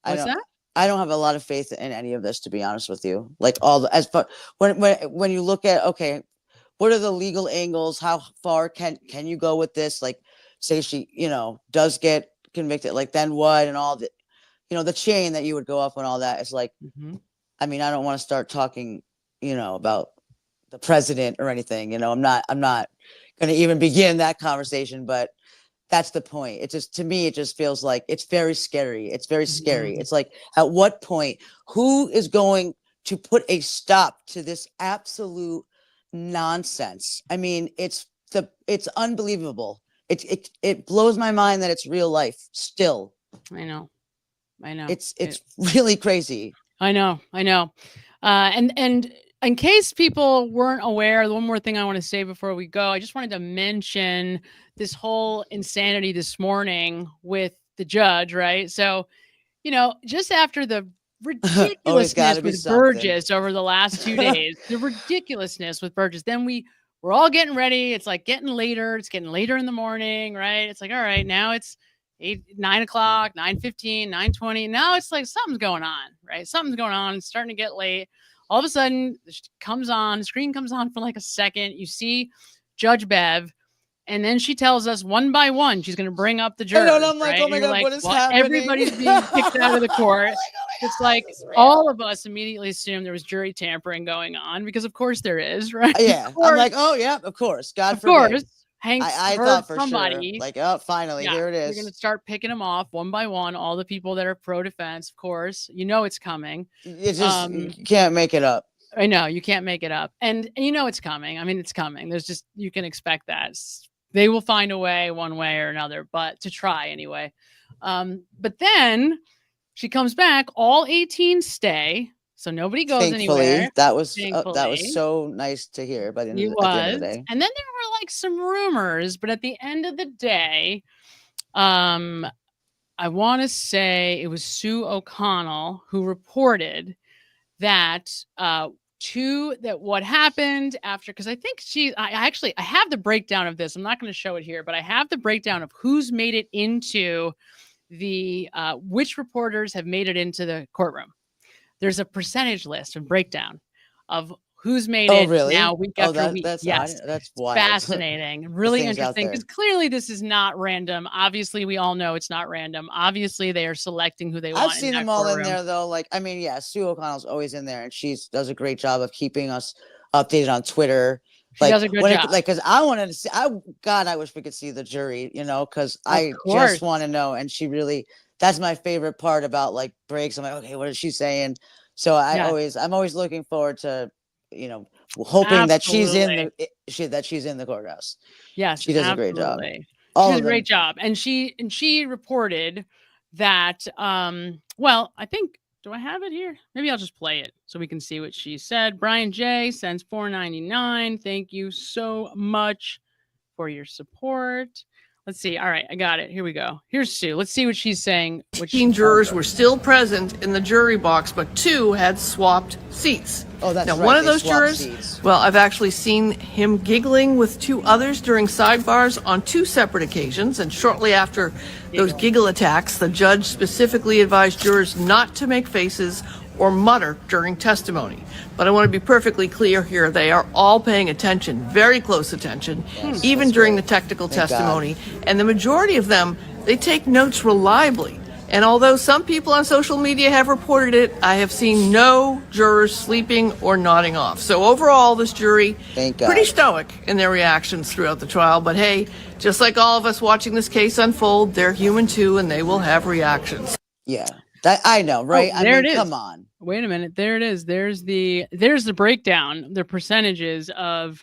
What's that? I don't have a lot of faith in any of this, to be honest with you. Like all the, as far when you look at, okay, what are the legal angles? How far can you go with this? Like, say she, you know, does get convicted, like then what, and all the, you know, the chain that you would go up on, all that is like, I mean, I don't want to start talking, you know, about the president or anything, you know, I'm not going to even begin that conversation, but that's the point. It just, to me, it just feels like it's very scary. It's very scary. It's like, at what point, who is going to put a stop to this absolute nonsense? I mean, it's unbelievable. It blows my mind that it's real life still. I know. It's really crazy. I know. And in case people weren't aware, one more thing I want to say before we go, I just wanted to mention this whole insanity this morning with the judge, right? So, you know, just after the ridiculousness with Burgess over the last 2 days, the ridiculousness with Burgess, then we're all getting ready. It's like getting later. It's getting later in the morning, right? It's like, all right, now it's 9 o'clock, 9:15, 9:20. Now it's like something's going on, right? Something's going on. It's starting to get late. All of a sudden, the screen comes on for like a second. You see Judge Bev, and then she tells us one by one she's going to bring up the jurors. And I'm like, right? oh my God, what is happening? Everybody's being kicked out of the court. It's like all of us immediately assumed there was jury tampering going on, because of course there is, right? Yeah, I'm like, oh yeah, of course. God forbid. Of course. Hank I thought for sure, like, oh, finally, here it is. We're going to start picking them off one by one. All the people that are pro-defense, of course, you know it's coming. It's just, you can't make it up. I know, you can't make it up. And you know it's coming. I mean, it's coming. There's just, you can expect that. They will find a way, one way or another, but to try anyway. But then she comes back, all 18 stay. So nobody goes anywhere. That was so nice to hear. But at the end of the day, and then there were like some rumors, but at the end of the day, I want to say it was Sue O'Connell who reported that what happened after, because I think I have the breakdown of this. I'm not going to show it here, but I have the breakdown of who's made it into the which reporters have made it into the courtroom. There's a percentage list and breakdown of who's made it now week after week. Yes, that's wild. Fascinating, really interesting, because clearly this is not random. Obviously, we all know it's not random. Obviously, they are selecting who they want. I've seen them all in there, though. Like, I mean, yeah, Sue O'Connell's always in there, and she does a great job of keeping us updated on Twitter. She does a good job. Because I wanted to see, I wish we could see the jury, you know, because I just want to know. And she really, that's my favorite part about like breaks. I'm like, okay, what is she saying? So I'm always looking forward to, you know, hoping that she's in the courthouse. Yes, she does a great job. She does a great job, and she reported that. Well, I think. Do I have it here? Maybe I'll just play it so we can see what she said. Brian J sends $4.99. Thank you so much for your support. Let's see. All right, I got it. Here we go. Here's Sue. Let's see what she's saying. 15 jurors were still present in the jury box, but 2 had swapped seats. Oh, that's right. Now, one of those jurors, well, I've actually seen him giggling with 2 others during sidebars on 2 separate occasions. And shortly after those giggle attacks, the judge specifically advised jurors not to make faces or mutter during testimony. But I want to be perfectly clear here. They are all paying attention, very close attention, even during the technical testimony. And the majority of them, they take notes reliably. And although some people on social media have reported it, I have seen no jurors sleeping or nodding off. So overall, this jury, pretty stoic in their reactions throughout the trial. But hey, just like all of us watching this case unfold, they're human too, and they will have reactions. Yeah, I know, right? Oh, there it is. Come on. Wait a minute. There it is. There's the breakdown, the percentages of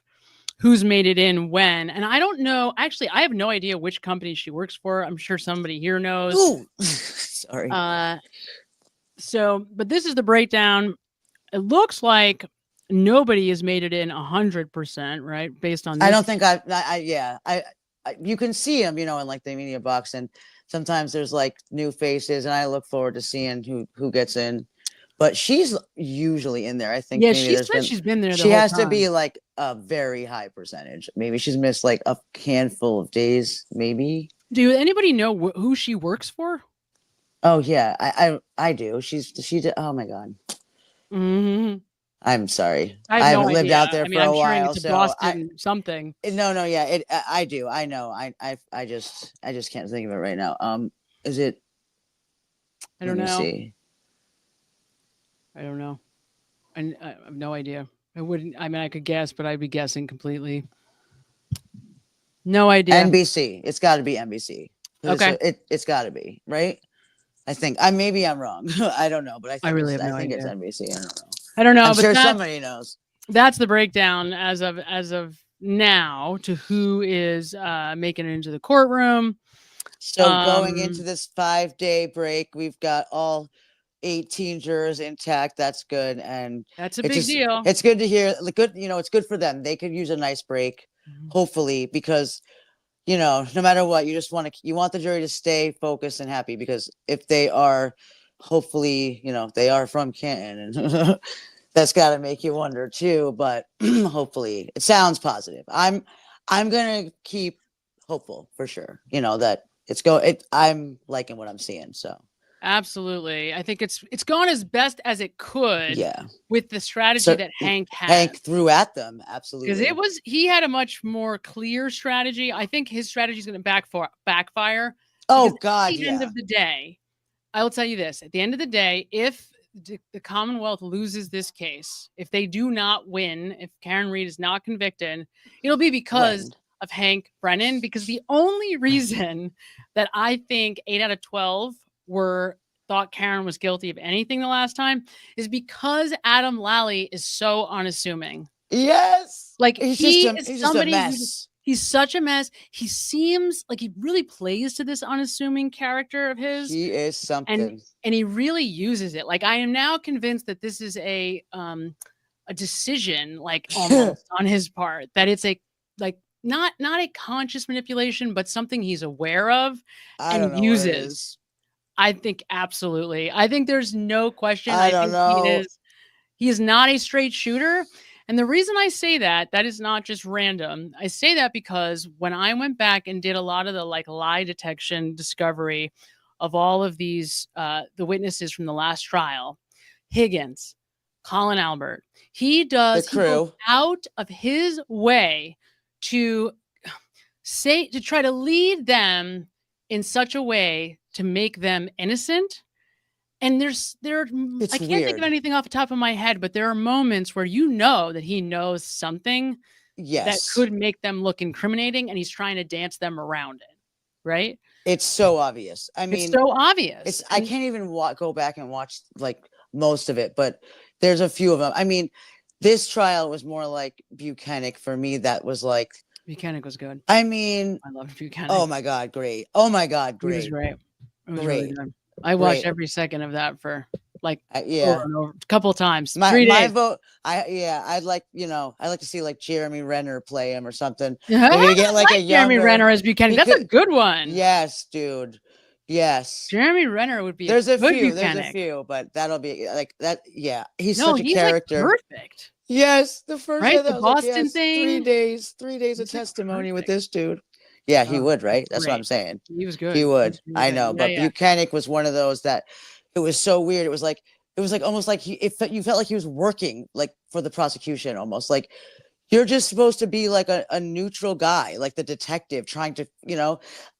who's made it in when. And I don't know. Actually, I have no idea which company she works for. I'm sure somebody here knows. Ooh, sorry. But this is the breakdown. It looks like nobody has made it in 100%, right? Based on this. I don't think I you can see them, in like the media box, and sometimes there's like new faces, and I look forward to seeing who gets in. But she's usually in there. I think. Yeah, maybe she's been there. She has to be like a very high percentage. Maybe she's missed like a handful of days. Maybe. Do anybody know who she works for? Oh yeah, I do. She did. Oh my god. Mm-hmm. I'm sorry. I haven't lived out there for a I'm while. It's so Boston something. No, yeah. I do. I know. I just can't think of it right now. Is it? I don't know. See. I don't know. I have no idea. I wouldn't. I mean, I could guess, but I'd be guessing completely. No idea. NBC. It's got to be NBC. Okay. It's got to be, right? I think. Maybe I'm wrong. I don't know, but I really have no idea. It's NBC. I don't know. I don't know. I'm but sure somebody knows. That's the breakdown as of now to who is making it into the courtroom. So going into this 5-day break, we've got all 18 jurors intact. That's good, and that's a big deal. It's good to hear. Good, it's good for them. They could use a nice break, hopefully, because no matter what, you want the jury to stay focused and happy, because if they are, hopefully, they are from Canton, and that's got to make you wonder too. But hopefully, it sounds positive. I'm gonna keep hopeful for sure. That I'm liking what I'm seeing. So. Absolutely. I think it's gone as best as it could with the strategy that Hank had. Hank threw at them. Absolutely. Because he had a much more clear strategy. I think his strategy is going to backfire. Oh, God. At the end of the day, I will tell you this. At the end of the day, if the Commonwealth loses this case, if they do not win, if Karen Read is not convicted, it'll be because of Hank Brennan. Because the only reason that I think 8 out of 12 thought Karen was guilty of anything the last time is because Adam Lally is so unassuming. Yes. Like he's just a mess. He's such a mess. He seems like he really plays to this unassuming character of his. He is something. And he really uses it. Like, I am now convinced that this is a decision, like, almost on his part, that it's not a conscious manipulation, but something he's aware of and uses. I think absolutely. I think there's no question. I don't know. He is not a straight shooter. And the reason I say that is not just random. I say that because when I went back and did a lot of the lie detection discovery of all of these, the witnesses from the last trial, Higgins, Colin Albert, he goes out of his way to try to lead them in such a way to make them innocent. And I can't think of anything off the top of my head, but there are moments where that he knows something that could make them look incriminating, and he's trying to dance them around it. Right? It's so obvious. I mean, it's so obvious. I can't even go back and watch most of it, but there's a few of them. I mean, this trial was more like Buchanan for me. That was like Buchanan was good. I mean, I love Buchanan. Oh my God, great! Oh my God, great! It was great. It was really good. I watched every second of that for over and over, a couple of times. 3 days. My vote. I'd like to see Jeremy Renner play him or something. Maybe get a younger Jeremy Renner as Buchanan. That's a good one. Yes, dude. Yes, Jeremy Renner would be. There's a few, but that'll be that. Yeah, he's such a character. Perfect. Yes, the first the Boston thing. 3 days of testimony with this dude. Yeah, he would, right? That's what I'm saying. He was good. He would. I know, but Buchanan was one of those that it was so weird. It was almost like you felt like he was working for the prosecution, almost like you're just supposed to be a neutral guy, like the detective trying to,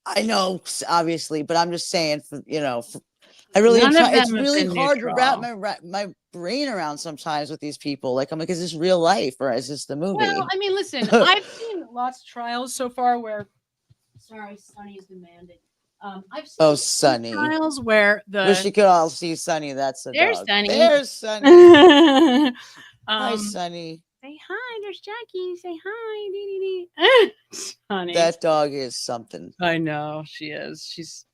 I know obviously, but I'm just saying, I really it's really hard to wrap my brain around sometimes with these people. I'm like, is this real life or is this the movie? Well, I mean, listen, I've seen lots of trials so far where. Sorry, Sonny is demanding. I've seen Sonny trials where wish you could all see Sonny. That's there's dog. Sonny. There's Sonny. Hi, Sonny. Say hi, there's Jackie. Say hi. Dee, dee, dee. Honey. That dog is something. I know she is. She's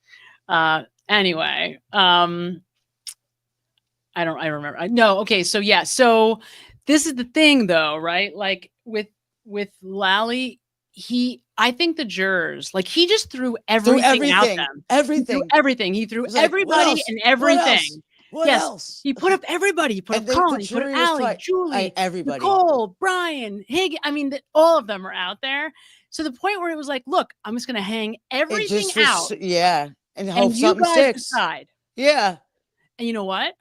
anyway. I remember. No, okay. So yeah. So this is the thing though, right? Like with Lally, I think the jurors, like he just threw everything out them. Everything. He threw everybody and everything. What else? He put up everybody. He put up Colin, he put up Allie, Julie, everybody. Nicole, Brian, Higgins. I mean, all of them are out there. So the point where it was like, look, I'm just going to hang everything out. Yeah. And hope something sticks. Decide. Yeah. And you know what?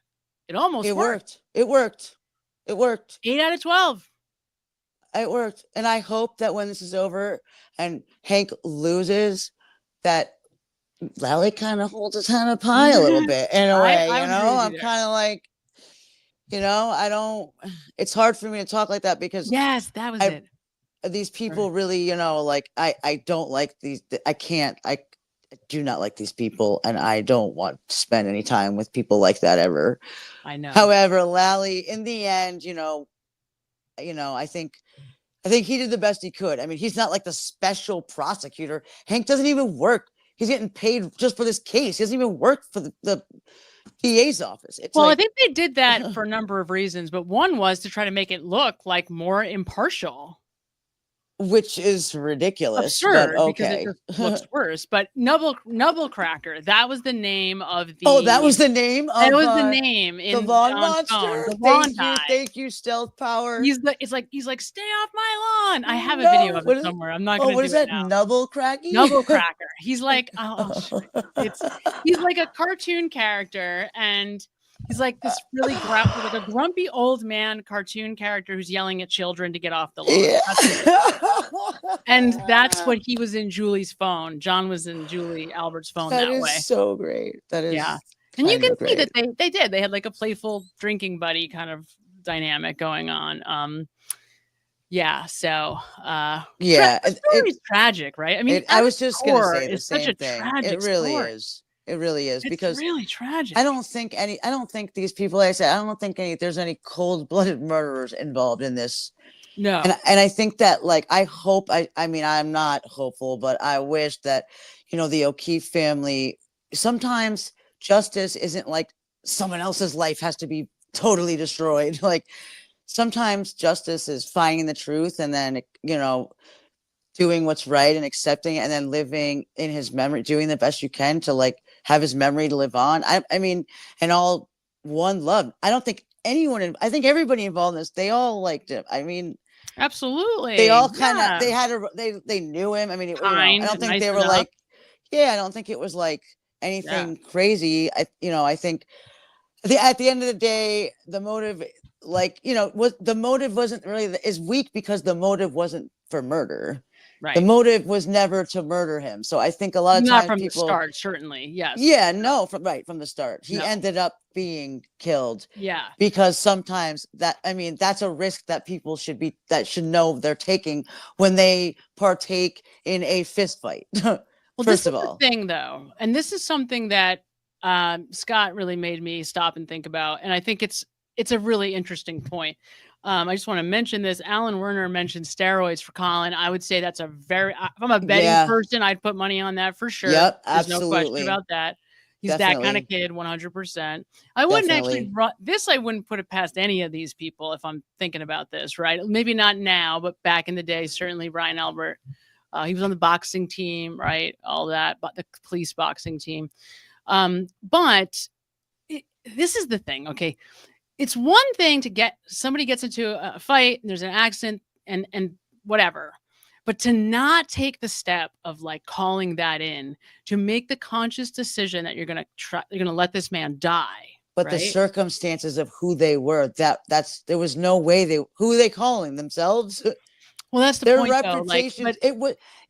It almost worked. It worked. 8 out of 12. It worked. And I hope that when this is over and Hank loses, that Lally kind of holds his hand up high a little bit in a way, you know? I'm kind of like, you know, it's hard for me to talk like that because that was it. These people really, you know, like I don't like these. I do not like these people, and I don't want to spend any time with people like that ever. I know. However, Lally, in the end, you know, I think he did the best he could. I mean, he's not like the special prosecutor. Hank doesn't even work. He's getting paid just for this case. He doesn't even work for the PA's office. I think they did that for a number of reasons, but one was to try to make it look like more impartial. Which is ridiculous. Absurd, but okay. because it just looks worse. But Nubblecracker, that was the name of the. Oh, that was the name of the name in the Vaughn John's monster. phone. Thank you, stealth power. He's like, stay off my lawn. I have a video of it somewhere. I'm not going to. What is that? Nubblecracker. Nubblecracker. He's like, he's like a cartoon character, and he's like this really like a grumpy old man cartoon character who's yelling at children to get off the lawn. Yeah. And that's what he was in Julie's phone. John was in Julie Albert's phone that way. That is so great. That is and you can see that they had like a playful drinking buddy kind of dynamic going on. The story's tragic, right? I mean, I was just going to say the same same thing. It really is. It really is, because it's really tragic. I don't think these people, I don't think there's any cold-blooded murderers involved in this. No. And I think that, like, I hope, I mean, I'm not hopeful, but I wish that, you know, the O'Keefe family, sometimes justice isn't like someone else's life has to be totally destroyed. Like, sometimes justice is finding the truth and then, you know, doing what's right and accepting it, and then living in his memory, doing the best you can to, like, have his memory to live on. I mean, and all one love. I don't think I think everybody involved in this, they all liked him. I mean, absolutely. They all kind of, they knew him. I mean, I don't think they were like, I don't think it was like anything crazy. I think at the end of the day, the motive, like, you know, the motive wasn't really is weak because the motive wasn't for murder. Right. The motive was never to murder him. So I think a lot of not times from people, the start, certainly. Yes. Yeah, no, from the start. He ended up being killed. Yeah. Because sometimes that's a risk that people should know they're taking when they partake in a fist fight. Well, First of all, the thing though, and this is something that Scott really made me stop and think about, and I think it's a really interesting point. I just want to mention this. Alan Werner mentioned steroids for Colin. I would say that's if I'm a betting person, I'd put money on that for sure. Yep, There's absolutely. no question about that. He's Definitely. that kind of kid, 100%. I wouldn't I wouldn't put it past any of these people if I'm thinking about this, right? Maybe not now, but back in the day, certainly Brian Albert. He was on the boxing team, right? All that, but the police boxing team. But this is the thing, okay? It's one thing to somebody gets into a fight and there's an accident and whatever, but to not take the step of like calling that in, to make the conscious decision that you're going to let this man die. But right? the circumstances of who they were, there was no way who are they calling themselves? Well, that's the their point. Reputation.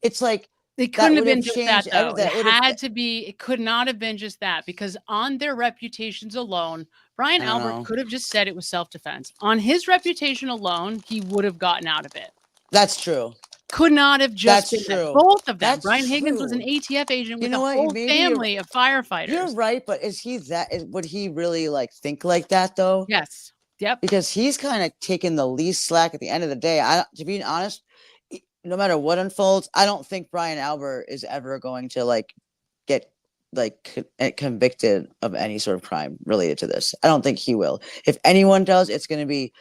It's like it couldn't have been just that though. It could not have been just that, because on their reputations alone, Brian Albert could have just said it was self-defense. On his reputation alone, he would have gotten out of it. That's true. Could not have just been true. Both of them. That's Brian Higgins true. was an ATF agent with a whole family of firefighters. You're right, but would he really like think like that though? Yes. Yep. Because he's kind of taking the least slack at the end of the day. To be honest, no matter what unfolds, I don't think Brian Albert is ever going to like get like convicted of any sort of crime related to this. I don't think he will. If anyone does, it's going to be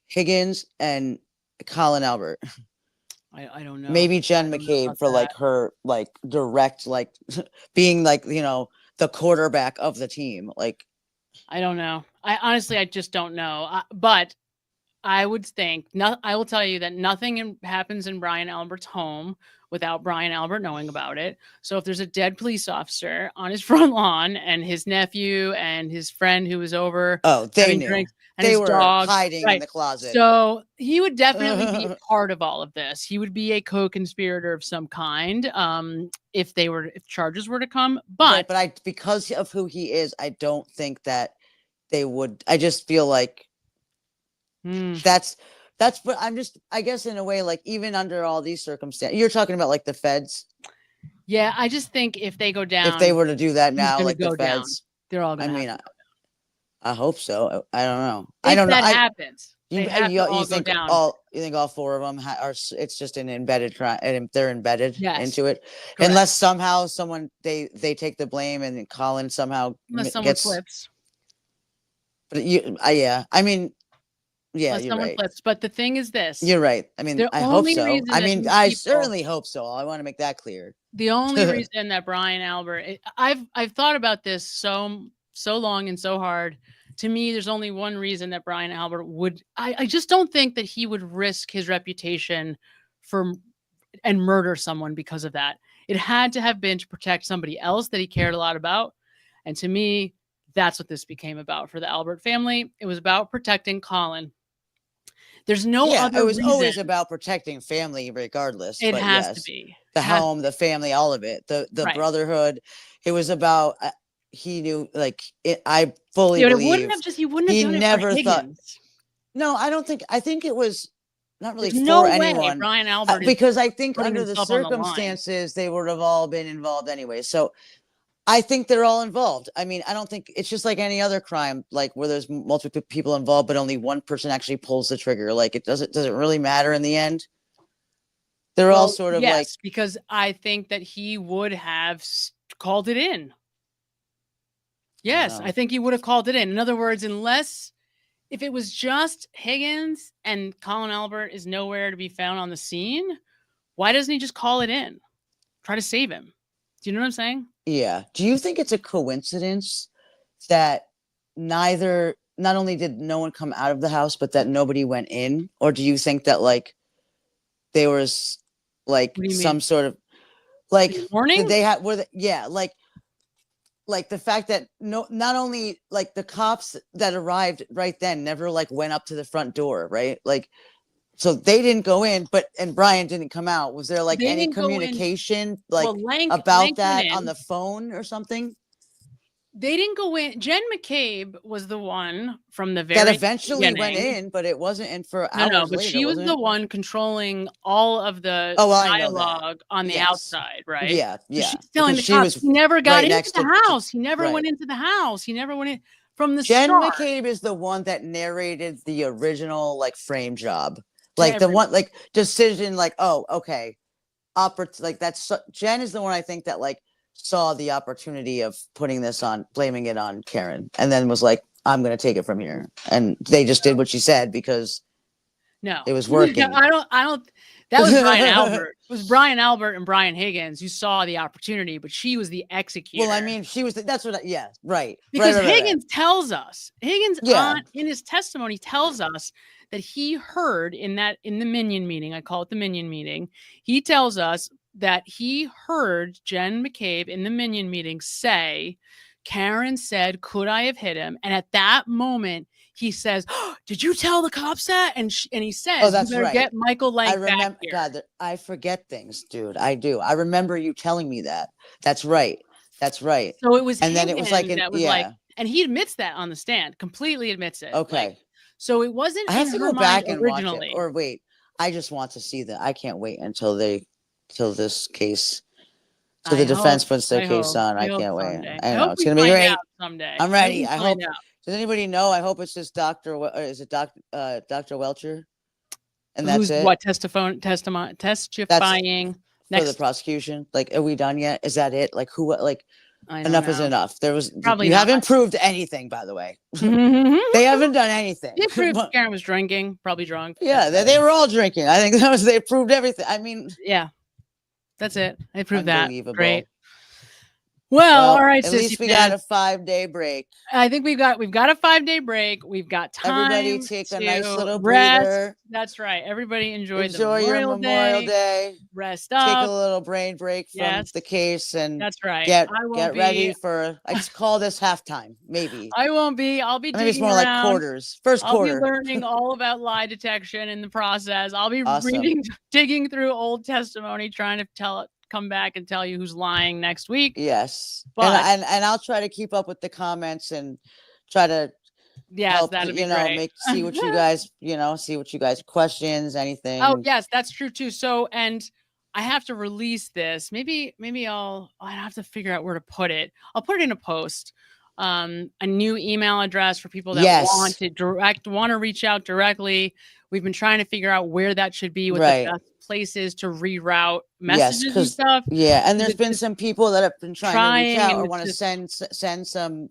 Higgins and Colin Albert. I don't know. Maybe Jen McCabe for like her like direct like being like, you know, the quarterback of the team. Like, I don't know. I just don't know. But I would think I will tell you that nothing happens in Brian Albert's home without Brian Albert knowing about it. So if there's a dead police officer on his front lawn and his nephew and his friend who was over, they knew. Drinks, and they his were dog, hiding in the closet. So he would definitely be part of all of this. He would be a co-conspirator of some kind if charges were to come. But because of who he is, I don't think that they would. I just feel like that's but I guess in a way, like even under all these circumstances, you're talking about like the feds. Yeah, I just think if they go down, if they were to do that now, like the feds, they're all going to. I hope so. I don't know. I don't know. That happens. You think all four of them are? It's just an embedded crime, and they're embedded into it. Correct. Unless somehow someone they take the blame, and Colin somehow flips. But yeah. I mean. Yeah, you're right. Flips. But the thing is this. You're right. I mean, I hope so. I mean, I certainly hope so. I want to make that clear. The only reason that Brian Albert, I've thought about this so long and so hard. To me, there's only one reason that Brian Albert would. I just don't think that he would risk his reputation and murder someone because of that. It had to have been to protect somebody else that he cared a lot about. And to me, that's what this became about for the Albert family. It was about protecting Colin. There's no other it was reason. Always about protecting family regardless. It has to be. The home, the family, all of it. The brotherhood. It was about he knew I fully believe. He wouldn't have done never it for thought. Higgins. No, I don't think. I think it was not really There's for no anyone. Way Brian Albert because I think under the circumstances they would have all been involved anyway. So I think they're all involved. I mean, I don't think it's just like any other crime, like where there's multiple people involved, but only one person actually pulls the trigger. Like does it really matter in the end? They're all sort of because I think that he would have called it in. Yes, I think he would have called it in. In other words, if it was just Higgins and Colin Albert is nowhere to be found on the scene, why doesn't he just call it in? Try to save him. Do you know what I'm saying? Yeah. Do you think it's a coincidence that not only did no one come out of the house, but that nobody went in? Or do you think that there was some sort of warning? They had like the fact that not only the cops that arrived right then never went up to the front door, right? So they didn't go in, and Brian didn't come out. Was there any communication about that on the phone or something? They didn't go in. Jen McCabe was the one from the very that eventually beginning. Went in, but it wasn't in for hours. No, but later, she was the one controlling all of the dialogue on the outside, right? Yeah. So she's telling the cops he never got into the house. He never went into the house. He never went in from the Jen start. McCabe is the one that narrated the original frame job. The one decision okay. Jen is the one I think that saw the opportunity of blaming it on Karen, and then was I'm going to take it from here. And they just did what she said because it was working. I don't, that was Brian Albert. It was Brian Albert and Brian Higgins who saw the opportunity, but she was the executor. Well, I mean, she was, right. Because Higgins tells us, in his testimony tells us that he heard in the Minion meeting, I call it the Minion meeting. He tells us that he heard Jen McCabe in the Minion meeting say, Karen said, could I have hit him? And at that moment, he says, did you tell the cops that? And he says, that's you better get Michael Lang back here. God, I forget things, dude. I do. I remember you telling me that. That's right. So it was, and then it was and he admits that on the stand, completely admits it. Okay. So it wasn't. I have to go back and originally. Watch it. Or wait, I just want to see that. I can't wait until this case. So the defense puts their case on. I can't wait. I know it's gonna be great. Someday. I'm ready. I hope. Does anybody know? I hope it's just Dr. Is it Dr. Welcher? And that's Who's it. what testifying For the prosecution. Like, are we done yet? Is that it? Like, who? Like, enough is enough. There was Probably you not. haven't proved anything, by the way. They haven't done anything. They proved Karen was drinking, probably drunk. Yeah, they were all drinking. I think they proved everything. I mean, yeah, that's it. They proved that. unbelievable. Great. Well, all right, at least we got a 5-day break. I think we've got a 5-day break. We've got time. Everybody take a nice little rest. breather. That's right. Everybody enjoy your Memorial Day. Rest up. Take a little brain break from the case, and that's right. Get ready for. I just call this halftime. Maybe I won't be. I'll be. Maybe it's more around. Like quarters. First quarter. I'll be learning all about lie detection in the process. I'll be awesome. digging through old testimony, trying to come back and tell you who's lying next week. Yes, but and I'll try to keep up with the comments and try to help, that'd be great. see what you guys questions, anything. Oh yes, that's true too. So, and I have to release this. Maybe I have to figure out where to put it. I'll put it in a post. A new email address for people that want to reach out directly. We've been trying to figure out where that should be, what the best places to reroute messages and stuff. Yeah, and there's been some people that have been trying to reach out or want to send some, send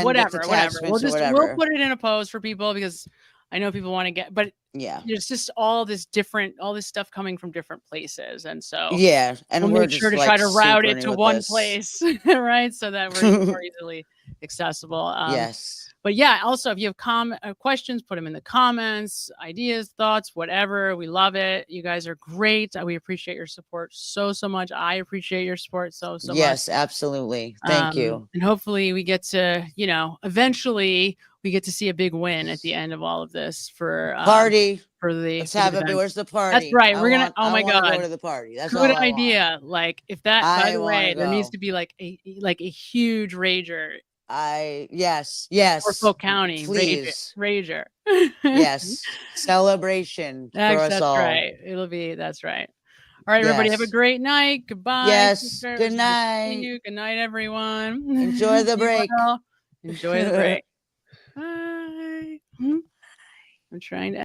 whatever. We'll put it in a post for people because I know people want to get, but there's just all this stuff coming from different places, and so and we'll make sure to try to route it to one place, right, so that we're more easily accessible. But also if you have questions, put them in the comments, ideas, thoughts, whatever. We love it. You guys are great. We appreciate your support so much. I appreciate your support so much. Yes, absolutely. Thank you. And hopefully we get to, eventually we get to see a big win at the end of all of this for party. Let's have it. Where's the party? That's right. We're gonna. Oh my God! Go to the party. That's good idea. Like if that. By the way, there needs to be like a huge rager. Yes. Norfolk County, please. Rager. Yes, celebration for us all. That's right. All right, everybody, have a great night. Goodbye. Yes, sisters. good night. Good night, everyone. Enjoy the break. Enjoy the break. Bye. I'm trying to.